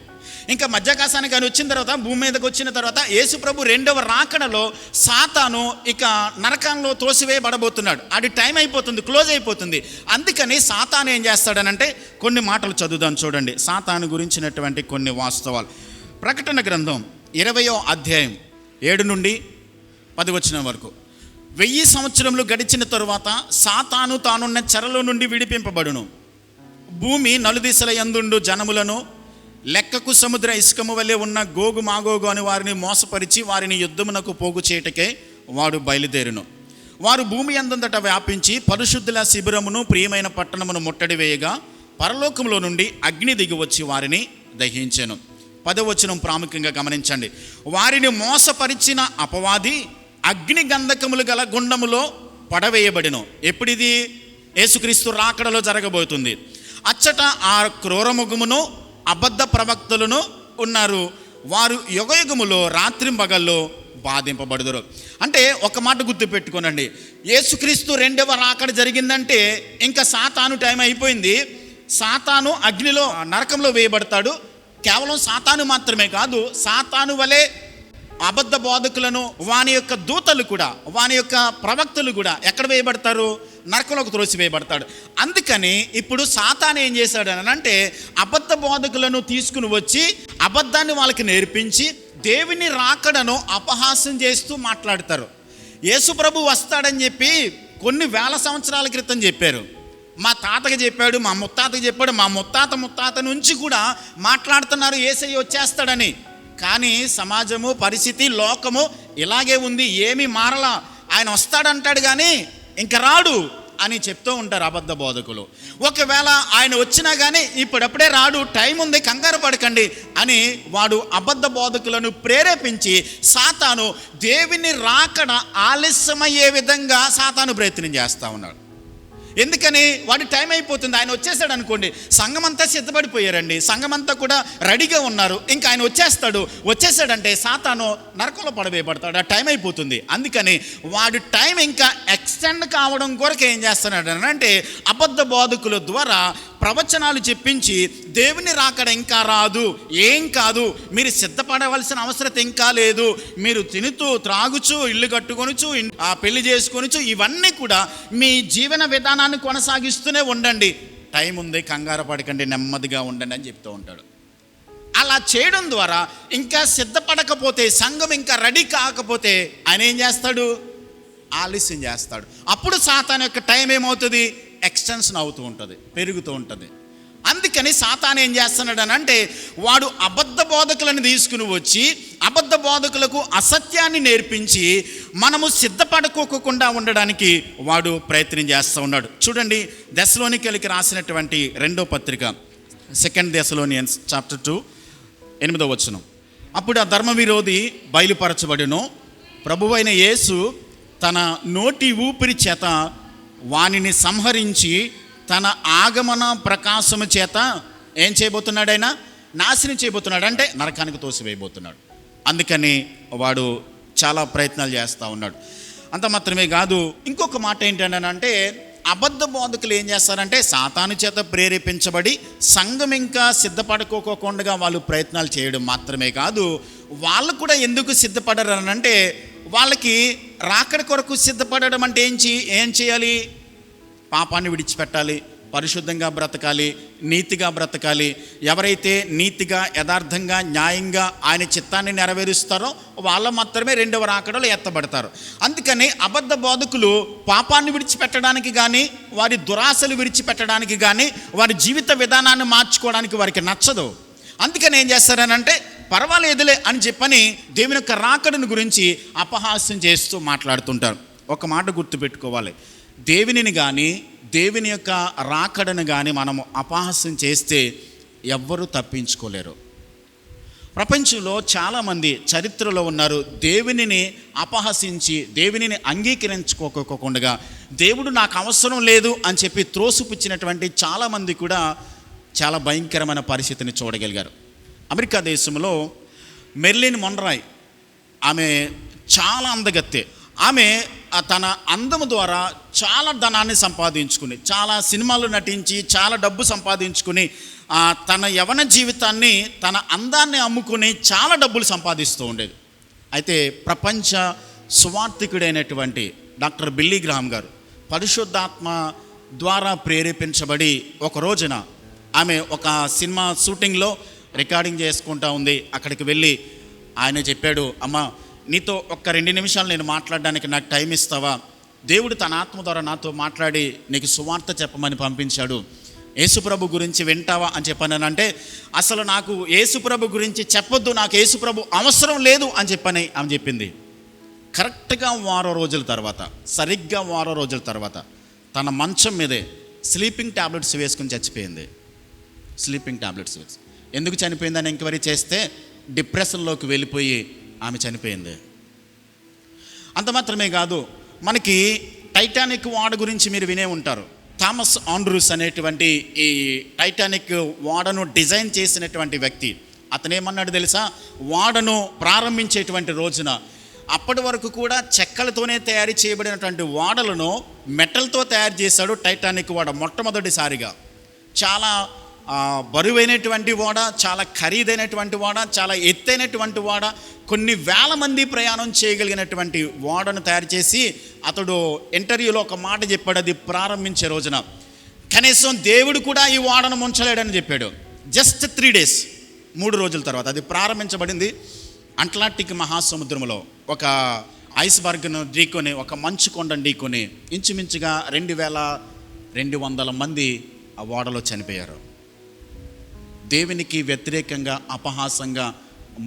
ఇంకా మధ్యాకాశానికి అని వచ్చిన తర్వాత, భూమి మీదకి వచ్చిన తర్వాత, యేసు ప్రభు 2వ రాకడలో సాతాను ఇక నరకంలో తోసివేయబడబోతున్నాడు. అది టైం అయిపోతుంది, క్లోజ్ అయిపోతుంది. అందుకని సాతాను ఏం చేస్తాడనంటే, కొన్ని మాటలు చదువుదాం చూడండి, సాతాను గురించినటువంటి కొన్ని వాస్తవాలు. ప్రకటన గ్రంథం 20వ అధ్యాయం 7-10 వచనం వరకు. 1000 సంవత్సరములు గడిచిన తరువాత సాతాను తానున్న చెరలో నుండి విడిపింపబడును. భూమి నలుదిశల యందుండు జనములను లెక్కకు సముద్ర ఇసుకము వలె ఉన్న గోగు మాగోగు అని వారిని మోసపరిచి వారిని యుద్ధమునకు పోగు చేయటకే వాడు బయలుదేరును. వారు భూమి యందంతట వ్యాపించి పరిశుద్ధుల శిబిరమును ప్రియమైన పట్టణమును ముట్టడి వేయగా పరలోకములో నుండి అగ్ని దిగి వచ్చి వారిని దహించెను. 10వ వచనం ప్రాముఖ్యంగా గమనించండి. వారిని మోసపరిచిన అపవాది అగ్ని గంధకములు గల గుండములో పడవేయబడిను. ఎప్పుడిది? యేసుక్రీస్తు రాకడలో జరగబోతుంది. అచ్చట ఆ క్రూరముఖమును అబద్ధ ప్రవక్తలను ఉన్నారు. వారు యుగయుగములో రాత్రింబగల్లో బాధింపబడుదురు. అంటే ఒక మాట గుర్తుపెట్టుకోనండి, యేసుక్రీస్తు 2వ రాకడ జరిగిందంటే ఇంకా సాతాను టైం అయిపోయింది. సాతాను అగ్నిలో, నరకంలో వేయబడతాడు. కేవలం సాతాను మాత్రమే కాదు, సాతాను వలె అబద్ధ బోధకులను, వాని యొక్క దూతలు కూడా, వాని యొక్క ప్రవక్తలు కూడా ఎక్కడ వేయబడతారు? నరకంలోకి త్రోసివేయబడతాడు. అందుకని ఇప్పుడు సాతాను ఏం చేశాడు అని అంటే, అబద్ధ బోధకులను తీసుకుని వచ్చి అబద్ధాన్ని వాళ్ళకి నేర్పించి దేవుని రాకడను అపహాస్యం చేస్తూ మాట్లాడతారు. యేసు ప్రభు వస్తాడని చెప్పి కొన్ని వేల సంవత్సరాల క్రితం చెప్పారు. మా తాతకి చెప్పాడు, మా ముత్తాతకి చెప్పాడు, మా ముత్తాత నుంచి కూడా మాట్లాడుతున్నారు యేసయ్య వచ్చేస్తాడని. కానీ సమాజము, పరిస్థితి, లోకము ఇలాగే ఉంది, ఏమీ మారలా. ఆయన వస్తాడంటాడు కానీ ఇంకా రాడు అని చెప్తూ ఉంటారు అబద్ధ బోధకులు. ఒకవేళ ఆయన వచ్చినా కానీ ఇప్పుడప్పుడే రాడు, టైం ఉంది, కంగారు పడకండి అని వాడు అబద్ధ బోధకులను ప్రేరేపించి సాతాను దేవుని రాకడ ఆలస్యమయ్యే విధంగా సాతాను ప్రయత్నం చేస్తూ ఉన్నాడు. ఎందుకని? వాడి టైం అయిపోతుంది. ఆయన వచ్చేసాడు అనుకోండి, సంఘమంతా సిద్ధపడిపోయారండి, సంఘమంతా కూడా రెడీగా ఉన్నారు. ఇంకా ఆయన వచ్చేసాడంటే సాతాను నరకంలో పడవేయబడతాడు, ఆ టైం అయిపోతుంది. అందుకని వాడి టైం ఇంకా ఎక్స్టెండ్ కావడం కొరకు ఏం చేస్తున్నాడు అంటే, అబద్ధ బోధకుల ద్వారా ప్రవచనాలు చెప్పించి దేవుని రాకడ ఇంకా రాదు, ఏం కాదు, మీరు సిద్ధపడవలసిన అవసరం ఇంకా లేదు, మీరు తినుతూ త్రాగుచు ఇల్లు కట్టుకొనుచు పెళ్లి చేసుకొనుచు ఇవన్నీ కూడా మీ జీవన విధానాన్ని కొనసాగిస్తూనే ఉండండి, టైం ఉంది, కంగారు పడకండి, నెమ్మదిగా ఉండండి అని చెప్తూ ఉంటాడు. అలా చేయడం ద్వారా ఇంకా సిద్ధపడకపోతే, సంఘం ఇంకా రెడీ కాకపోతే ఆయన ఏం చేస్తాడు? ఆలస్యం చేస్తాడు. అప్పుడు సాతాను యొక్క టైం ఏమవుతుంది? ఎక్స్టెన్షన్ అవుతూ ఉంటుంది, పెరుగుతూ ఉంటుంది. అందుకని సాతాను ఏం చేస్తున్నాడు అని అంటే, వాడు అబద్ధ బోధకులను తీసుకుని వచ్చి అబద్ధ బోధకులకు అసత్యాన్ని నేర్పించి మనము సిద్ధపడుకోకుండా ఉండడానికి వాడు ప్రయత్నం చేస్తూ ఉన్నాడు. చూడండి, దెస్సలోనికీయులకు రాసినటువంటి 2వ పత్రిక, 2 Thessalonians chapter 2 8వ వచనం. అప్పుడు ఆ ధర్మ విరోధి బయలుపరచబడెను, ప్రభువైన యేసు తన నోటి ఊపిరి చేత వానిని సంహరించి తన ఆగమన ప్రకాశము చేత ఏం చేయబోతున్నాడు? ఆయన నాశనం చేయబోతున్నాడు, అంటే నరకానికి తోసివేయబోతున్నాడు. అందుకని వాడు చాలా ప్రయత్నాలు చేస్తూ ఉన్నాడు. అంత మాత్రమే కాదు, ఇంకొక మాట ఏంటంటే అబద్ధ బోధకులు ఏం చేస్తారంటే సాతాను చేత ప్రేరేపించబడి సంఘం ఇంకా సిద్ధపడుకోకుండా వాళ్ళు ప్రయత్నాలు చేయడం మాత్రమే కాదు, వాళ్ళు కూడా ఎందుకు సిద్ధపడరు అని అంటే వాళ్ళకి రాకడ కొరకు సిద్ధపడడం అంటే ఏం చేయాలి? పాపాన్ని విడిచిపెట్టాలి, పరిశుద్ధంగా బ్రతకాలి, నీతిగా బ్రతకాలి. ఎవరైతే నీతిగా, యథార్థంగా, న్యాయంగా ఆయన చిత్తాన్ని నెరవేరుస్తారో వాళ్ళ మాత్రమే రెండవ రాకడలో ఎత్తబడతారు. అందుకని అబద్ధ బోధకులు పాపాన్ని విడిచిపెట్టడానికి కానీ, వారి దురాశలు విడిచిపెట్టడానికి కానీ, వారి జీవిత విధానాన్ని మార్చుకోవడానికి వారికి నచ్చదు. అందుకని ఏం చేస్తారనంటే పర్వాలేదులే అని చెప్పని దేవుని యొక్క రాకడను గురించి అపహాస్యం చేస్తూ మాట్లాడుతుంటారు. ఒక మాట గుర్తుపెట్టుకోవాలి, దేవునిని కానీ దేవుని యొక్క రాకడను కానీ మనము అపహాస్యం చేస్తే ఎవ్వరూ తప్పించుకోలేరు. ప్రపంచంలో చాలామంది చరిత్రలో ఉన్నారు, దేవునిని అపహసించి దేవునిని అంగీకరించుకోకుండా దేవుడు నాకు అవసరం లేదు అని చెప్పి త్రోసిపుచ్చినటువంటి చాలామంది కూడా చాలా భయంకరమైన పరిస్థితిని చూడగలిగారు. అమెరికా దేశంలో మెర్లిన్ మొన్రాయ్, ఆమె చాలా అందగత్తె. ఆమె తన అందము ద్వారా చాలా ధనాన్ని సంపాదించుకుని, చాలా సినిమాలు నటించి చాలా డబ్బు సంపాదించుకుని, తన యవన జీవితాన్ని, తన అందాన్ని అమ్ముకుని చాలా డబ్బులు సంపాదిస్తూ ఉండేది. అయితే ప్రపంచ సువార్థికుడైనటువంటి డాక్టర్ బిల్లీ గ్రాహం గారు పరిశుద్ధాత్మ ద్వారా ప్రేరేపించబడి ఒక రోజున ఆమె ఒక సినిమా షూటింగ్లో రికార్డింగ్ చేసుకుంటూ ఉంది. అక్కడికి వెళ్ళి ఆయన చెప్పాడు, అమ్మ నీతో ఒక్క 2 నిమిషాలు నేను మాట్లాడడానికి నాకు టైం ఇస్తావా? దేవుడు తన ఆత్మ ద్వారా నాతో మాట్లాడి నీకు సువార్త చెప్పమని పంపించాడు, యేసుప్రభు గురించి వింటావా అని చెప్పానంటే, అసలు నాకు యేసుప్రభు గురించి చెప్పొద్దు, నాకు యేసుప్రభు అవసరం లేదు అని చెప్పని ఆమె చెప్పింది. కరెక్ట్గా సరిగ్గా వారం రోజుల తర్వాత తన మంచం మీదే స్లీపింగ్ టాబ్లెట్స్ వేసుకుని చచ్చిపోయింది. స్లీపింగ్ టాబ్లెట్స్ వేసి ఎందుకు చనిపోయిందని ఎంక్వైరీ చేస్తే డిప్రెషన్లోకి వెళ్ళిపోయి ఆమె చనిపోయింది. అంత మాత్రమే కాదు, మనకి టైటానిక్ ఓడ గురించి మీరు వినే ఉంటారు. థామస్ ఆండ్రూస్ అనేటువంటి ఈ టైటానిక్ ఓడను డిజైన్ చేసినటువంటి వ్యక్తి, అతనేమన్నాడు తెలుసా? ఓడను ప్రారంభించేటువంటి రోజున అప్పటి వరకు కూడా చెక్కలతోనే తయారు చేయబడినటువంటి ఓడలను మెటల్తో తయారు చేశాడు టైటానిక్ ఓడ మొట్టమొదటిసారిగా. చాలా బరువైనటువంటి ఓడ, చాలా ఖరీదైనటువంటి ఓడ, చాలా ఎత్తైనటువంటి ఓడ, కొన్ని వేల మంది ప్రయాణం చేయగలిగినటువంటి ఓడను తయారు చేసి అతడు ఇంటర్వ్యూలో ఒక మాట చెప్పాడు. అది ప్రారంభించే రోజున కనీసం దేవుడు కూడా ఈ ఓడను ముంచలేడని చెప్పాడు. జస్ట్ 3 days, 3 రోజుల తర్వాత అది ప్రారంభించబడింది. అట్లాంటిక్ మహాసముద్రంలో ఒక ఐస్బర్గ్ను ఢీకొని, ఒక మంచు కొండను ఢీకొని ఇంచుమించుగా 2200 మంది ఆ ఓడలో చనిపోయారు. దేవునికి వ్యతిరేకంగా అపహాసంగా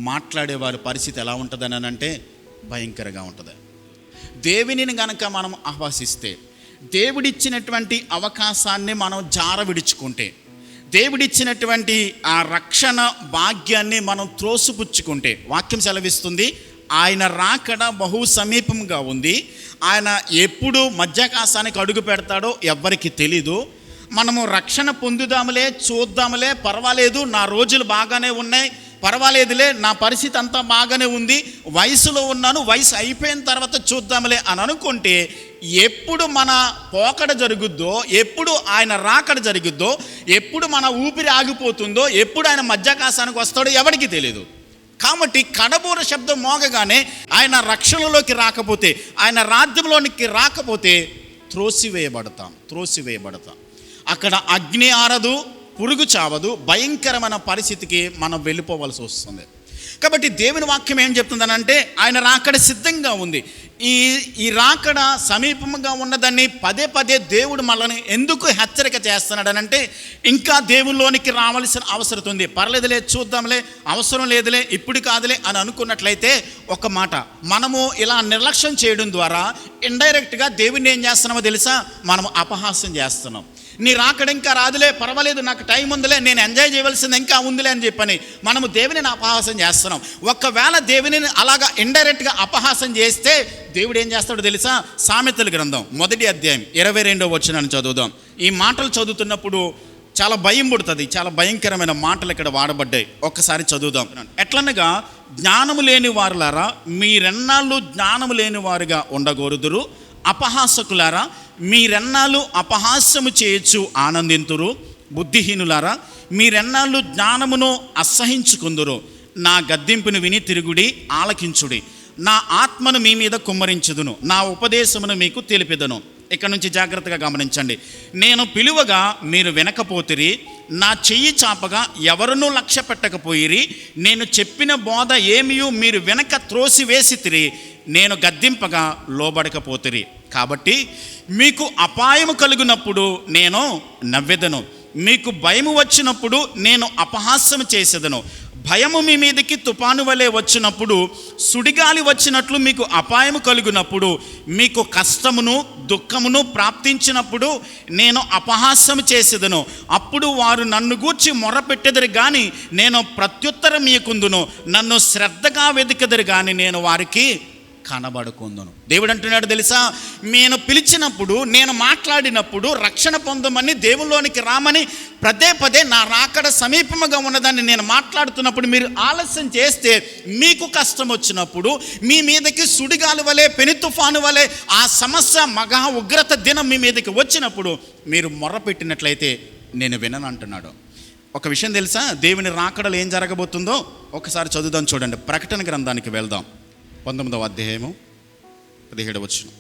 మాట్లాడేవారి పరిస్థితి ఎలా ఉంటుందని అంటే భయంకరంగా ఉంటుంది. దేవునిని గనక మనం అపహసిస్తే, దేవుడిచ్చినటువంటి అవకాశాన్ని మనం జార విడుచుకుంటే, దేవుడిచ్చినటువంటి ఆ రక్షణ భాగ్యాన్ని మనం త్రోసిపుచ్చుకుంటే, వాక్యం సెలవిస్తుంది ఆయన రాకడ బహు సమీపంగా ఉంది, ఆయన ఎప్పుడు మధ్యాకాశానికి అడుగు పెడతాడో ఎవ్వరికి తెలీదు. మనము రక్షణ పొందుదాములే, చూద్దాములే, పర్వాలేదు, నా రోజులు బాగానే ఉన్నాయి, పర్వాలేదులే, నా పరిస్థితి అంతా బాగానే ఉంది, వయసులో ఉన్నాను, వయసు అయిపోయిన తర్వాత చూద్దాములే అని అనుకుంటే ఎప్పుడు మన పోకడ జరుగుద్దో, ఎప్పుడు ఆయన రాకడ జరుగుద్దో, ఎప్పుడు మన ఊపిరి ఆగిపోతుందో, ఎప్పుడు ఆయన మధ్యాకాశానికి వస్తాడో ఎవరికి తెలియదు. కాబట్టి కడబూర శబ్దం మోగగానే ఆయన రక్షణలోకి రాకపోతే, ఆయన రాజ్యంలోనికి రాకపోతే త్రోసివేయబడతాం. అక్కడ అగ్ని ఆరదు, పురుగు చావదు, భయంకరమైన పరిస్థితికి మనం వెళ్ళిపోవలసి వస్తుంది. కాబట్టి దేవుని వాక్యం ఏం చెప్తుందనంటే ఆయన రాకడ సిద్ధంగా ఉంది. ఈ రాకడ సమీపంగా ఉన్నదాన్ని పదే దేవుడు మనల్ని ఎందుకు హెచ్చరిక చేస్తున్నాడనంటే ఇంకా దేవుల్లోనికి రావాల్సిన అవసరం ఉంది. పర్లేదులే, చూద్దాంలే, అవసరం లేదులే, ఇప్పుడు కాదులే అని అనుకున్నట్లయితే ఒక మాట, మనము ఇలా నిర్లక్ష్యం చేయడం ద్వారా ఇండైరెక్ట్గా దేవుడిని ఏం చేస్తున్నామో తెలుసా? మనం అపహాస్యం చేస్తున్నాం. నీ రాకడ ఇంకా రాదులే, పర్వాలేదు, నాకు టైం ఉందిలే, నేను ఎంజాయ్ చేయవలసింది ఇంకా ఉందిలే అని చెప్పని మనము దేవునిని అపహాసం చేస్తున్నాం. ఒకవేళ దేవునిని అలాగా ఇండైరెక్ట్గా అపహాసం చేస్తే దేవుడు ఏం చేస్తాడో తెలుసా? సామెతల గ్రంథం 1వ అధ్యాయం 22వ వచనాన్ని చదువుదాం. ఈ మాటలు చదువుతున్నప్పుడు చాలా భయం పుడుతుంది. చాలా భయంకరమైన మాటలు ఇక్కడ వాడబడ్డాయి. ఒక్కసారి చదువుదాం. ఎట్లనగా, జ్ఞానము లేని వారులారా, మీరెన్నాళ్ళు జ్ఞానము లేని వారుగా ఉండగోరుదురు. అపహాసకులారా, మీరెన్నాళ్ళు అపహాస్యము చేయొచ్చు ఆనందింతురు. బుద్ధిహీనులారా, మీరెన్నాళ్ళు జ్ఞానమును అసహించుకుందురు. నా గద్దింపును విని తిరుగుడి, ఆలకించుడి. నా ఆత్మను మీ మీద కుమ్మరించుదును, నా ఉపదేశమును మీకు తెలిపెదను. ఇక్కడ నుంచి జాగ్రత్తగా గమనించండి. నేను పిలువగా మీరు వినకపోతిరి, నా చెయ్యి చాపగా ఎవరునూ లక్ష్య పెట్టకపోయిరి. నేను చెప్పిన బోధ ఏమియు మీరు వెనక త్రోసివేసితిరి, నేను గద్దింపగా లోబడకపోతిరి. కాబట్టి మీకు అపాయము కలుగునప్పుడు నేను నవ్వెదను, మీకు భయము వచ్చినప్పుడు నేను అపహాస్యము చేసేదను. భయము మీ మీదకి తుఫాను వలె వచ్చినప్పుడు, సుడిగాలి వచ్చినట్లు మీకు అపాయము కలుగునప్పుడు, మీకు కష్టమును దుఃఖమును ప్రాప్తించినప్పుడు నేను అపహాస్యము చేసేదను. అప్పుడు వారు నన్ను గూర్చి మొర్రపెట్టెదరు కానీ నేను ప్రత్యుత్తరం ఇయ్యకుందును. నన్ను శ్రద్ధగా వెతికెదరు కానీ నేను వారికి కనబడుకుందును. దేవుడు అంటున్నాడు తెలుసా, నేను పిలిచినప్పుడు, నేను మాట్లాడినప్పుడు రక్షణ పొందమని, దేవుల్లోనికి రామని పదే నా రాకడ సమీపముగా ఉన్నదాన్ని నేను మాట్లాడుతున్నప్పుడు మీరు ఆలస్యం చేస్తే, మీకు కష్టం వచ్చినప్పుడు, మీ మీదకి సుడిగాలి వలె, పెను తుఫాను వలె ఆ సమస్య మగ ఉగ్రత దినం మీ మీదకి వచ్చినప్పుడు మీరు మొర్రపెట్టినట్లయితే నేను వినను అంటున్నాడు. ఒక విషయం తెలుసా, దేవుని రాకడలు ఏం జరగబోతుందో ఒకసారి చదువుదాం. చూడండి, ప్రకటన గ్రంథానికి వెళ్దాం. 19వ అధ్యాయము 17వ వచనం.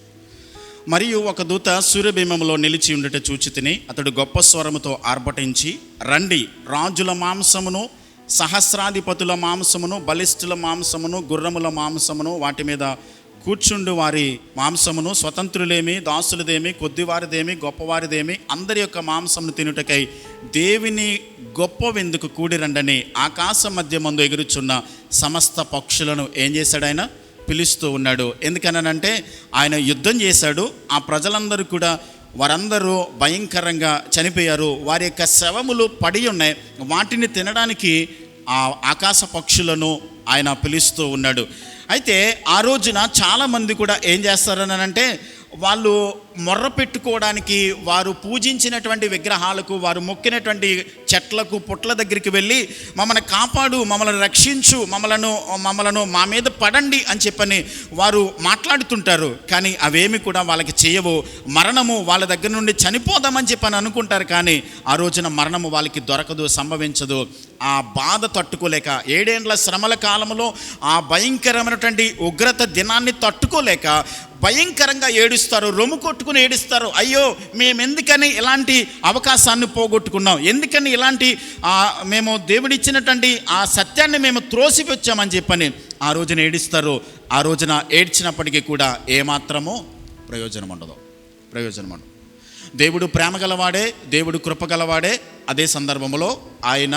మరియు ఒక దూత సూర్యబింబములో నిలిచి ఉండుట చూచితిని. అతడు గొప్ప స్వరముతో ఆర్భటించి, రండి, రాజుల మాంసమును, సహస్రాధిపతుల మాంసమును, బలిష్ఠుల మాంసమును, గుర్రముల మాంసమును, వాటి మీద కూర్చుండు వారి మాంసమును, స్వతంత్రులేమి, దాసులదేమి, కొద్దివారిదేమి, గొప్పవారిదేమి, అందరి యొక్క మాంసమును తినుటకై దేవుని గొప్ప విందుకు కూడిరండని ఆకాశ మధ్యమందు ఎగురుచున్న సమస్త పక్షులను ఏం చేశాడు? ఆయన పిలుస్తూ ఉన్నాడు. ఎందుకనంటే ఆయన యుద్ధం చేశాడు. ఆ ప్రజలందరూ కూడా, వారందరూ భయంకరంగా చనిపోయారు. వారి యొక్క శవములు పడి ఉన్నాయి. వాటిని తినడానికి ఆ ఆకాశ పక్షులను ఆయన పిలుస్తూ ఉన్నాడు. అయితే ఆ రోజున చాలామంది కూడా ఏం చేస్తారని అంటే, వాళ్ళు మొర్ర పెట్టుకోవడానికి, వారు పూజించినటువంటి విగ్రహాలకు, వారు మొక్కినటువంటి చెట్లకు, పుట్ల దగ్గరికి వెళ్ళి మమ్మల్ని కాపాడు, మమ్మల్ని రక్షించు, మమ్మలను మా మీద పడండి అని చెప్పని వారు మాట్లాడుతుంటారు. కానీ అవేమి కూడా వాళ్ళకి చేయవు. మరణము వాళ్ళ దగ్గర నుండి చనిపోదామని చెప్పని అనుకుంటారు. కానీ ఆ రోజున మరణము వాళ్ళకి దొరకదు, సంభవించదు. ఆ బాధ తట్టుకోలేక, 7 ఏండ్ల శ్రమల కాలంలో ఆ భయంకరమైనటువంటి ఉగ్రత దినాన్ని తట్టుకోలేక భయంకరంగా ఏడుస్తారు, రొమ్ము కొట్టుకుని ఏడుస్తారు. అయ్యో, మేమెందుకని ఇలాంటి అవకాశాన్ని పోగొట్టుకున్నాం, ఎందుకని ఇలాంటి మేము దేవుడిచ్చినటువంటి ఆ సత్యాన్ని మేము త్రోసిపుచ్చామని చెప్పని ఆ రోజున ఏడుస్తారు. ఆ రోజున ఏడ్చినప్పటికీ కూడా ఏమాత్రమో ప్రయోజనం ఉండదు. దేవుడు ప్రేమ గలవాడే, దేవుడు కృప గలవాడే. అదే సందర్భంలో ఆయన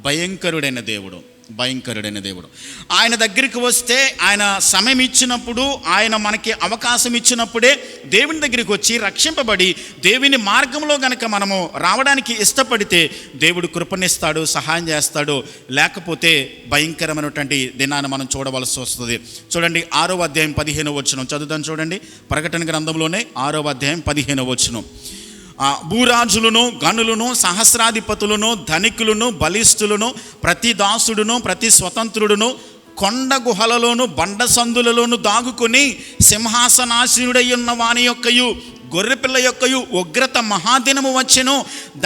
భయంకరుడైన దేవుడు. ఆయన దగ్గరికి వస్తే, ఆయన సమయం ఇచ్చినప్పుడు, ఆయన మనకి అవకాశం ఇచ్చినప్పుడే దేవుని దగ్గరికి వచ్చి రక్షింపబడి దేవుని మార్గంలో గనక మనము రావడానికి ఇష్టపడితే దేవుడు కృపనిస్తాడు, సహాయం చేస్తాడు. లేకపోతే భయంకరమైనటువంటి దినాన్ని మనం చూడవలసి వస్తుంది. చూడండి, 6వ అధ్యాయం 15వ వచనం చదువుదాం. చూడండి, ప్రకటన గ్రంథంలోనే 6వ అధ్యాయం 15వ వచనం. భూరాజులను, గనులను, సహస్రాధిపతులను, ధనికులను, బలిష్ఠులను, ప్రతి దాసుడును, ప్రతి స్వతంత్రుడును కొండ గుహలలోను బండ సందులలోను దాగుకొని సింహాసనాసీనుడై ఉన్న వాని యొక్కయు గొర్రెపిల్ల యొక్కయు ఉగ్రత మహాదినము వచ్చెను,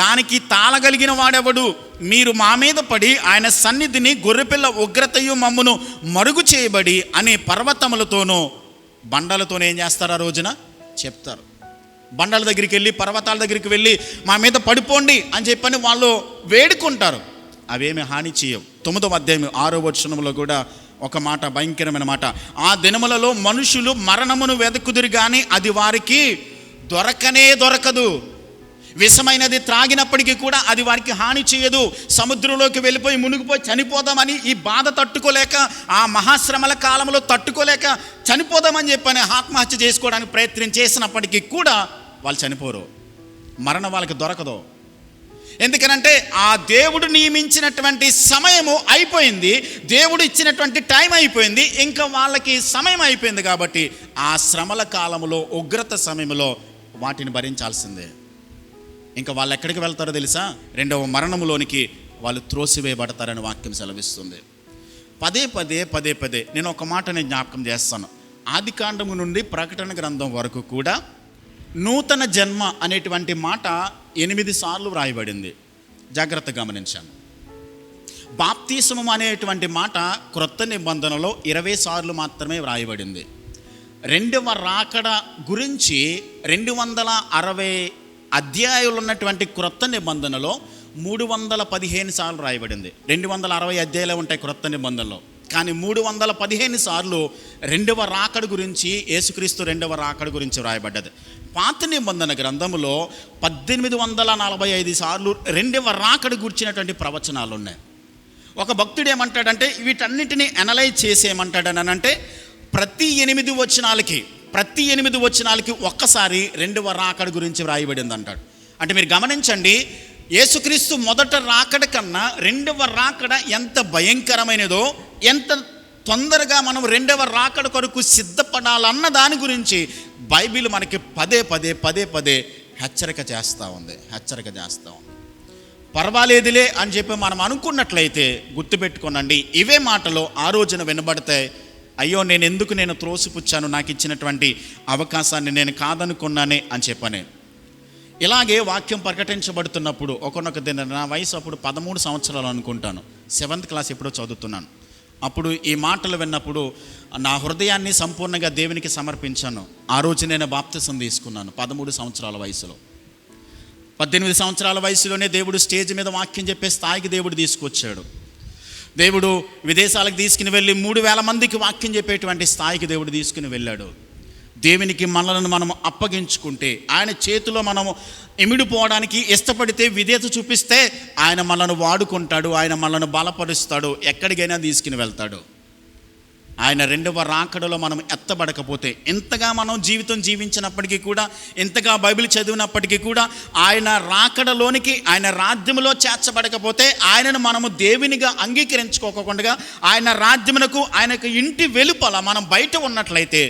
దానికి తాళగలిగిన వాడెవడు? మీరు మా మీద పడి ఆయన సన్నిధిని, గొర్రెపిల్ల ఉగ్రతయు మమ్మును మరుగు చేయబడి అనే పర్వతములతోనూ బండలతోనే ఏం చేస్తారు? ఆ రోజున చెప్తారు. బండల దగ్గరికి వెళ్ళి, పర్వతాల దగ్గరికి వెళ్ళి మా మీద పడిపోండి అని చెప్పని వాళ్ళు వేడుకుంటారు. అవేమి హాని చేయవు. 9వ అధ్యాయం 6వ వచనంలో కూడా ఒక మాట, భయంకరమైన మాట. ఆ దినములలో మనుషులు మరణమును వెదకుదురు కానీ అది వారికి దొరకదు. విషమైనది త్రాగినప్పటికీ కూడా అది వారికి హాని చేయదు. సముద్రంలోకి వెళ్ళిపోయి మునిగిపోయి చనిపోదామని ఈ బాధ తట్టుకోలేక, ఆ మహాశ్రమల కాలంలో తట్టుకోలేక చనిపోదామని చెప్పని ఆత్మహత్య చేసుకోవడానికి ప్రయత్నం చేసినప్పటికీ కూడా వాళ్ళు చనిపోరు. మరణం వాళ్ళకి దొరకదు. ఎందుకనంటే ఆ దేవుడు నియమించినటువంటి సమయము అయిపోయింది, దేవుడు ఇచ్చినటువంటి టైం అయిపోయింది, ఇంకా వాళ్ళకి సమయం అయిపోయింది. కాబట్టి ఆ శ్రమల కాలంలో, ఉగ్రత సమయంలో వాటిని భరించాల్సిందే. ఇంకా వాళ్ళు ఎక్కడికి వెళ్తారో తెలుసా? రెండవ మరణములోనికి వాళ్ళు త్రోసివేయబడతారని వాక్యం సెలవిస్తుంది. పదే పదే నేను ఒక మాటని జ్ఞాపకం చేస్తాను. ఆది కాండము నుండి ప్రకటన గ్రంథం వరకు కూడా నూతన జన్మ అనేటువంటి మాట 8 సార్లు వ్రాయబడింది. జాగ్రత్తగా గమనించాను. బాప్తిస్మం అనేటువంటి మాట క్రొత్త నిబంధనలో 20 సార్లు మాత్రమే వ్రాయబడింది. రెండవ రాకడ గురించి 260 అధ్యాయాలు ఉన్నటువంటి క్రొత్త నిబంధనలో 315 సార్లు రాయబడింది. 260 అధ్యాయాలు ఉంటాయి క్రొత్త నిబంధనలో, కానీ 315 సార్లు రెండవ రాకడ గురించి, యేసుక్రీస్తు రెండవ రాకడ గురించి వ్రాయబడ్డది. పాత నిబంధన గ్రంథములో 1845 సార్లు రెండవ రాకడ గురించినటువంటి ప్రవచనాలు ఉన్నాయి. ఒక భక్తుడు ఏమంటాడంటే, వీటన్నిటిని అనలైజ్ చేసి ఏమంటాడనంటే, ప్రతి 8 వచనాలకి ఒక్కసారి రెండవ రాకడ గురించి వ్రాయబడింది అంటాడు. అంటే మీరు గమనించండి, యేసుక్రీస్తు మొదట రాకడ కన్నా రెండవ రాకడ ఎంత భయంకరమైనదో, ఎంత తొందరగా మనం రెండవ రాకడ కొరకు సిద్ధపడాలన్న దాని గురించి బైబిల్ మనకి పదే హెచ్చరిక చేస్తూ ఉంది. పర్వాలేదులే అని చెప్పి మనం అనుకున్నట్లయితే గుర్తుపెట్టుకోనండి, ఇవే మాటలు ఆ రోజున వినబడతాయి. అయ్యో నేను త్రోసిపుచ్చాను, నాకు ఇచ్చినటువంటి అవకాశాన్ని నేను కాదనుకున్నానే అని చెప్పనే. ఇలాగే వాక్యం ప్రకటించబడుతున్నప్పుడు ఒకనొక దిన, నా వయసు అప్పుడు 13 సంవత్సరాలు అనుకుంటాను, 7th క్లాస్ ఎప్పుడో చదువుతున్నాను. అప్పుడు ఈ మాటలు విన్నప్పుడు నా హృదయాన్ని సంపూర్ణంగా దేవునికి సమర్పించాను. ఆ రోజు నేను బాప్తిసం తీసుకున్నాను 13 సంవత్సరాల వయసులో. 18 సంవత్సరాల వయసులోనే దేవుడు స్టేజ్ మీద వాక్యం చెప్పే స్థాయికి దేవుడు తీసుకొచ్చాడు. దేవుడు విదేశాలకు తీసుకుని వెళ్ళి 3,000 మందికి వాక్యం చెప్పేటువంటి స్థాయికి దేవుడు తీసుకుని వెళ్ళాడు. దేవునికి మనలను మనం అప్పగించుకుంటే, ఆయన చేతిలో మనము ఇమిడిపోవడానికి ఇష్టపడితే, విధేయత చూపిస్తే ఆయన మనను వాడుకుంటాడు, ఆయన మనను బలపరుస్తాడు, ఎక్కడికైనా తీసుకుని వెళ్తాడు. ఆయన రెండవ రాకడలో మనం ఎత్తబడకపోతే, ఎంతగా మనం జీవితం జీవించినప్పటికీ కూడా, ఎంతగా బైబిల్ చదివినప్పటికీ కూడా, ఆయన రాకడలోనికి, ఆయన రాజ్యములో చేర్చబడకపోతే, ఆయనను మనము దేవునిగా అంగీకరించుకోకుండా, ఆయన రాజ్యమునకు, ఆయనకు ఇంటి వెలుపల మనం బయట ఉన్నట్లయితే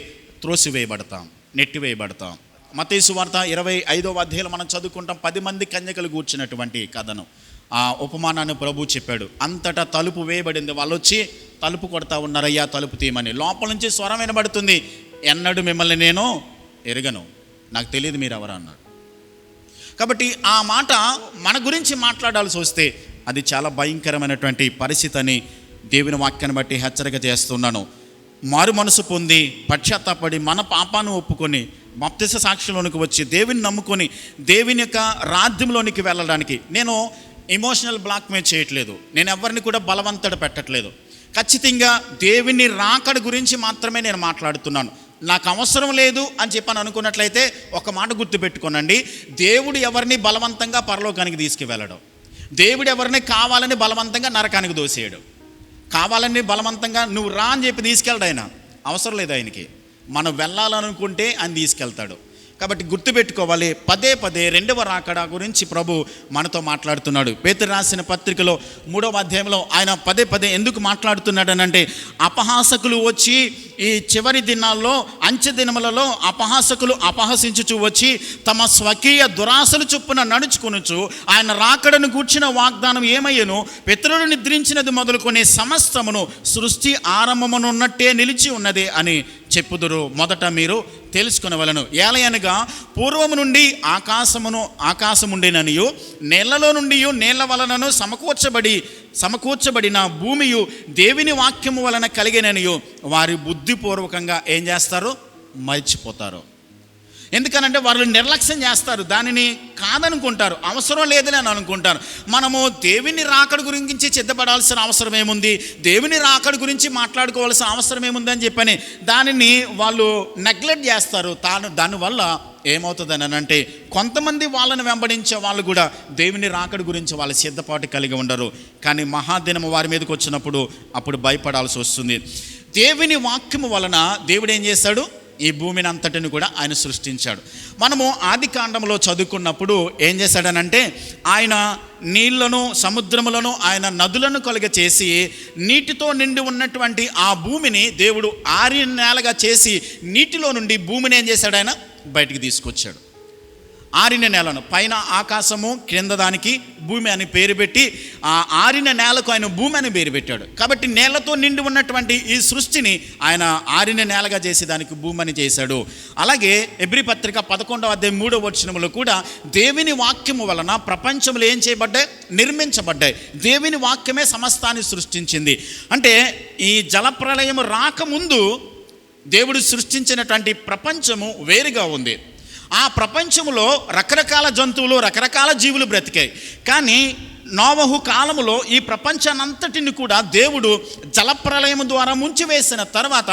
త్రోసివేయబడతాం, నెట్టివేయబడతాం. మత్తయి సువార్త 25వ అధ్యాయంలో మనం చదువుకుంటాం 10 మంది కన్యకలు కూర్చున్నటువంటి కథను. ఆ ఉపమానాన్ని ప్రభు చెప్పాడు. అంతటా తలుపు వేయబడింది. వాళ్ళు వచ్చి తలుపు కొడతా ఉన్నారు, అయ్యా తలుపు తీయమని. లోపల నుంచి స్వరం వినబడుతుంది, ఎన్నడూ మిమ్మల్ని నేను ఎరగను, నాకు తెలియదు మీరు ఎవరు అన్నాడు. కాబట్టి ఆ మాట మన గురించి మాట్లాడాల్సి వస్తే అది చాలా భయంకరమైనటువంటి పరిస్థితి అని దేవుని వాక్యాన్ని బట్టి హెచ్చరిక చేస్తున్నాను. మారు మనసు పొంది పశ్చాత్తాపడి మన పాపాన్ని ఒప్పుకొని బాప్తిస సాక్షిలోనికి వచ్చి దేవుని నమ్ముకొని దేవుని యొక్క రాజ్యంలోనికి వెళ్ళడానికి నేను ఎమోషనల్ బ్లాక్మెయిల్ చేయట్లేదు, నేను ఎవరిని కూడా బలవంతడ పెట్టట్లేదు. ఖచ్చితంగా దేవుని రాకడ గురించి మాత్రమే నేను మాట్లాడుతున్నాను. నాకు అవసరం లేదు అని చెప్పని అనుకున్నట్లయితే ఒక మాట గుర్తుపెట్టుకోనండి, దేవుడు ఎవరిని బలవంతంగా పరలోకానికి తీసుకువెళ్ళడు. దేవుడు ఎవరిని కావాలని బలవంతంగా నరకానికి దోసేయడు. కావాలని బలవంతంగా నువ్వు రా అని చెప్పి తీసుకెళ్ళడు ఆయన. అవసరం లేదు ఆయనకి. మనం వెళ్ళాలనుకుంటే ఆయన తీసుకెళ్తాడు. కాబట్టి గుర్తుపెట్టుకోవాలి, పదే రెండవ రాకడ గురించి ప్రభు మనతో మాట్లాడుతున్నాడు. పేతురు రాసిన పత్రికలో 3వ అధ్యాయంలో ఆయన పదే ఎందుకు మాట్లాడుతున్నాడనంటే, అపహాసకులు వచ్చి ఈ చివరి దినాల్లో, అంచె దినములలో అపహాసకులు అపహసించుచు వచ్చి తమ స్వకీయ దురాశలు చొప్పున నడుచుకొనుచు ఆయన రాకడను గూర్చిన వాగ్దానం ఏమయ్యను, పితరులు నిద్రించినది మొదలుకొని సమస్తమును సృష్టి ఆరంభమునున్నట్టే నిలిచి ఉన్నదే అని చెప్పుదురు. మొదట మీరు తెలుసుకొనవలెను. ఏలయనగా పూర్వము నుండి ఆకాశముండేననియు, నేళ్లలో నుండి నేళ్ల వలనను సమకూర్చబడిన భూమియు దేవుని వాక్యము వలన కలిగిననియు వారి బుద్ధిపూర్వకంగా ఏం చేస్తారు? మర్చిపోతారు. ఎందుకనంటే వాళ్ళు నిర్లక్ష్యం చేస్తారు, దానిని కాదనుకుంటారు, అవసరం లేదని అని అనుకుంటారు. మనము దేవుని రాకడ గురించి సిద్ధపడాల్సిన అవసరం ఏముంది, దేవుని రాకడ గురించి మాట్లాడుకోవాల్సిన అవసరం ఏముంది అని చెప్పని దానిని వాళ్ళు నెగ్లెక్ట్ చేస్తారు. దానివల్ల ఏమవుతుందని అంటే, కొంతమంది వాళ్ళని వెంబడించే వాళ్ళు కూడా దేవుని రాకడ గురించి వాళ్ళ సిద్ధపాటు కలిగి ఉండరు. కానీ మహాదినము వారి మీదకి వచ్చినప్పుడు అప్పుడు భయపడాల్సి వస్తుంది. దేవుని వాక్యము వలన దేవుడు ఏం చేశాడు? ఈ భూమిని అంతటిని కూడా ఆయన సృష్టించాడు. మనము ఆది కాండంలో చదువుకున్నప్పుడు ఏం చేశాడనంటే, ఆయన నీళ్లను, సముద్రములను, ఆయన నదులను కలుగ చేసి నీటితో నిండి ఉన్నటువంటి ఆ భూమిని దేవుడు ఆరిన నేలగా చేసి నీటిలో నుండి భూమిని ఏం చేశాడు, ఆయన బయటికి తీసుకొచ్చాడు. ఆరిన నేలను, పైన ఆకాశము, క్రింద దానికి భూమి అని పేరు పెట్టి ఆ ఆరిన నేలకు ఆయన భూమి అని పేరు పెట్టాడు. కాబట్టి నేలతో నిండి ఉన్నటువంటి ఈ సృష్టిని ఆయన ఆరిన నేలగా చేసి దానికి భూమి అని చేశాడు. అలాగే హెబ్రీ పత్రిక 11:3 కూడా దేవుని వాక్యము వలన ప్రపంచంలో ఏం చేయబడ్డాయి, నిర్మించబడ్డాయి. దేవుని వాక్యమే సమస్తాన్ని సృష్టించింది. అంటే ఈ జలప్రళయము రాకముందు దేవుడు సృష్టించినటువంటి ప్రపంచము వేరుగా ఉంది. ఆ ప్రపంచంలో రకరకాల జంతువులు, రకరకాల జీవులు బ్రతికాయి. కానీ నోవహు కాలములో ఈ ప్రపంచాన్నంతటిని కూడా దేవుడు జలప్రళయం ద్వారా ముంచివేసిన తర్వాత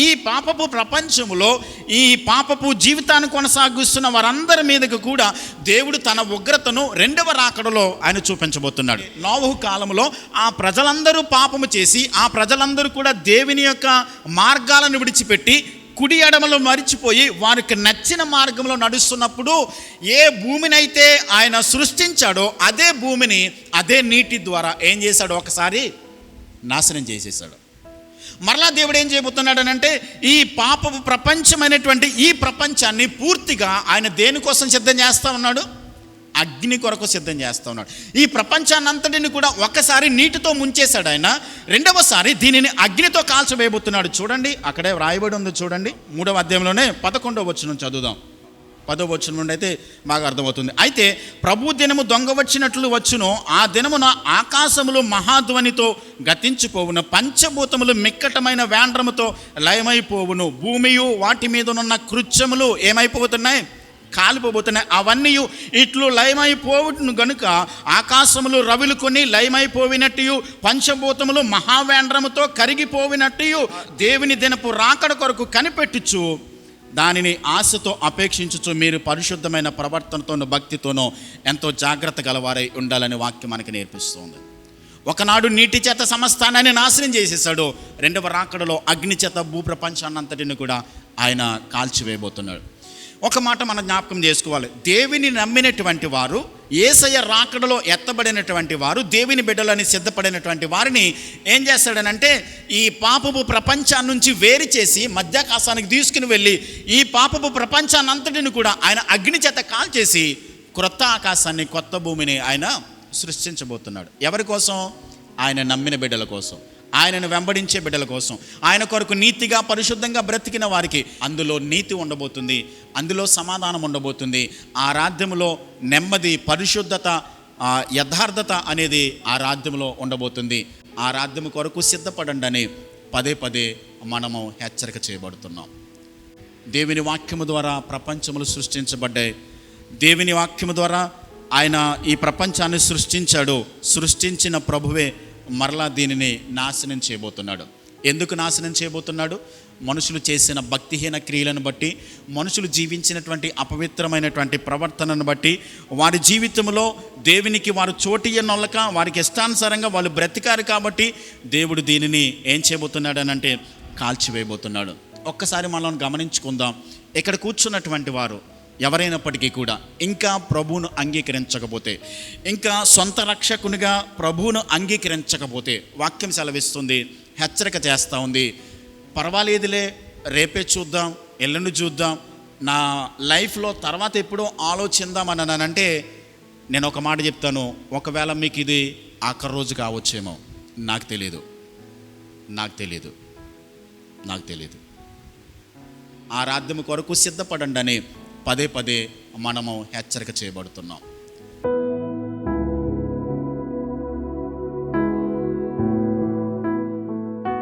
ఈ పాపపు ప్రపంచములో ఈ పాపపు జీవితాన్ని కొనసాగిస్తున్న వారందరి మీదకు కూడా దేవుడు తన ఉగ్రతను రెండవ రాకడలో ఆయన చూపించబోతున్నాడు. నోవహు కాలములో ఆ ప్రజలందరూ పాపము చేసి ఆ ప్రజలందరూ కూడా దేవుని యొక్క మార్గాలను విడిచిపెట్టి కుడి ఎడమలు మరిచిపోయి వారికి నచ్చిన మార్గంలో నడుస్తున్నప్పుడు ఏ భూమినైతే ఆయన సృష్టించాడో అదే భూమిని అదే నీటి ద్వారా ఏం చేశాడు, ఒకసారి నాశనం చేసేసాడు. మరలా దేవుడు ఏం చేయబోతున్నాడు అంటే, ఈ పాపపు ప్రపంచమైనటువంటి ఈ ప్రపంచాన్ని పూర్తిగా ఆయన దేనికోసం సిద్ధం చేస్తూ ఉన్నాడు, అగ్ని కొరకు సిద్ధం చేస్తూ ఉన్నాడు. ఈ ప్రపంచాన్నంతటిని కూడా ఒకసారి నీటితో ముంచేశాడు ఆయన, రెండవసారి దీనిని అగ్నితో కాల్చవేయబోతున్నాడు. చూడండి, అక్కడే వ్రాయబడి ఉంది చూడండి, 3వ అధ్యాయంలోనే 11వ వచనం చదువుదాం. 10వ వచనం నుండి అయితే బాగా అర్థమవుతుంది. అయితే ప్రభు దినము దొంగ వచ్చినట్లు వచ్చును, ఆ దినమున ఆకాశములు మహాధ్వనితో గతించిపోవును, పంచభూతములు మిక్కటమైన వేండ్రముతో లయమైపోవును, భూమియు వాటి మీదనున్న కృత్యములు ఏమైపోతున్నాయి, కాలిపోబోతున్నాయి. అవన్నీ ఇట్లు లయమైపోవును గనుక ఆకాశములు రవిలుకొని లయమైపోయినట్టు, పంచభూతములు మహావేంద్రముతో కరిగిపోయినట్టు దేవుని దినపు రాకడ కొరకు కనిపెట్టుచు దానిని ఆశతో అపేక్షించుచు మీరు పరిశుద్ధమైన ప్రవర్తనతోనూ భక్తితోనూ ఎంతో జాగ్రత్త గలవారై ఉండాలని వాక్యం మనకి నేర్పిస్తుంది. ఒకనాడు నీటి చేత సమస్తానాన్ని నాశనం చేసేసాడు, రెండవ రాకడలో అగ్ని చేత భూప్రపంచాన్నంతటిని కూడా ఆయన కాల్చివేయబోతున్నాడు. ఒక మాట మనం జ్ఞాపకం చేసుకోవాలి, దేవుని నమ్మినటువంటి వారు, యేసయ్య రాకడలో ఎత్తబడినటువంటి వారు, దేవుని బిడ్డలని సిద్ధపడినటువంటి వారిని ఏం చేస్తాడనంటే, ఈ పాపపు ప్రపంచాన్ని నుంచి వేరు చేసి మధ్యాకాశానికి తీసుకుని వెళ్ళి ఈ పాపపు ప్రపంచాన్నంతటిని కూడా ఆయన అగ్ని చేత కాల్చేసి క్రొత్త ఆకాశాన్ని, కొత్త భూమిని ఆయన సృష్టించబోతున్నాడు. ఎవరి కోసం? ఆయన నమ్మిన బిడ్డల కోసం, ఆయనను వెంబడించే బిడ్డల కోసం, ఆయన కొరకు నీతిగా పరిశుద్ధంగా బ్రతికిన వారికి అందులో నీతి ఉండబోతుంది, అందులో సమాధానం ఉండబోతుంది. ఆ రాజ్యములో నెమ్మది, పరిశుద్ధత, యథార్థత అనేది ఆ రాజ్యంలో ఉండబోతుంది. ఆ రాజ్యము కొరకు సిద్ధపడండి అని పదే మనము హెచ్చరిక చేయబడుతున్నాం. దేవుని వాక్యము ద్వారా ప్రపంచములు సృష్టించబడ్డాయి. దేవుని వాక్యము ద్వారా ఆయన ఈ ప్రపంచాన్ని సృష్టించాడు. సృష్టించిన ప్రభువే మరలా దీనిని నాశనం చేయబోతున్నాడు. ఎందుకు నాశనం చేయబోతున్నాడు? మనుషులు చేసిన భక్తిహీన క్రియలను బట్టి, మనుషులు జీవించినటువంటి అపవిత్రమైనటువంటి ప్రవర్తనను బట్టి, వారి జీవితంలో దేవునికి వారు చోటియ్యనొల్లక వారికి ఇష్టానుసారంగా వాళ్ళు బ్రతికారు కాబట్టి దేవుడు దీనిని ఏం చేయబోతున్నాడు అని అంటే కాల్చివేయబోతున్నాడు. ఒక్కసారి మనం గమనించుకుందాం. ఇక్కడ కూర్చున్నటువంటి వారు ఎవరైనప్పటికీ కూడా ఇంకా ప్రభువును అంగీకరించకపోతే, ఇంకా సొంత రక్షకునిగా ప్రభువును అంగీకరించకపోతే, వాక్యం సెలవిస్తుంది, హెచ్చరిక చేస్తూ ఉంది, పర్వాలేదులే రేపే చూద్దాం, ఎల్లుండి చూద్దాం, నా లైఫ్లో తర్వాత ఎప్పుడో ఆలోచిద్దామని అంటే నేను ఒక మాట చెప్తాను, ఒకవేళ మీకు ఇది ఆఖరి రోజు కావచ్చేమో, నాకు తెలియదు. ఆ రాజ్యము కొరకు సిద్ధపడండి అని పదే మనము హెచ్చరిక చేయబడుతున్నాం.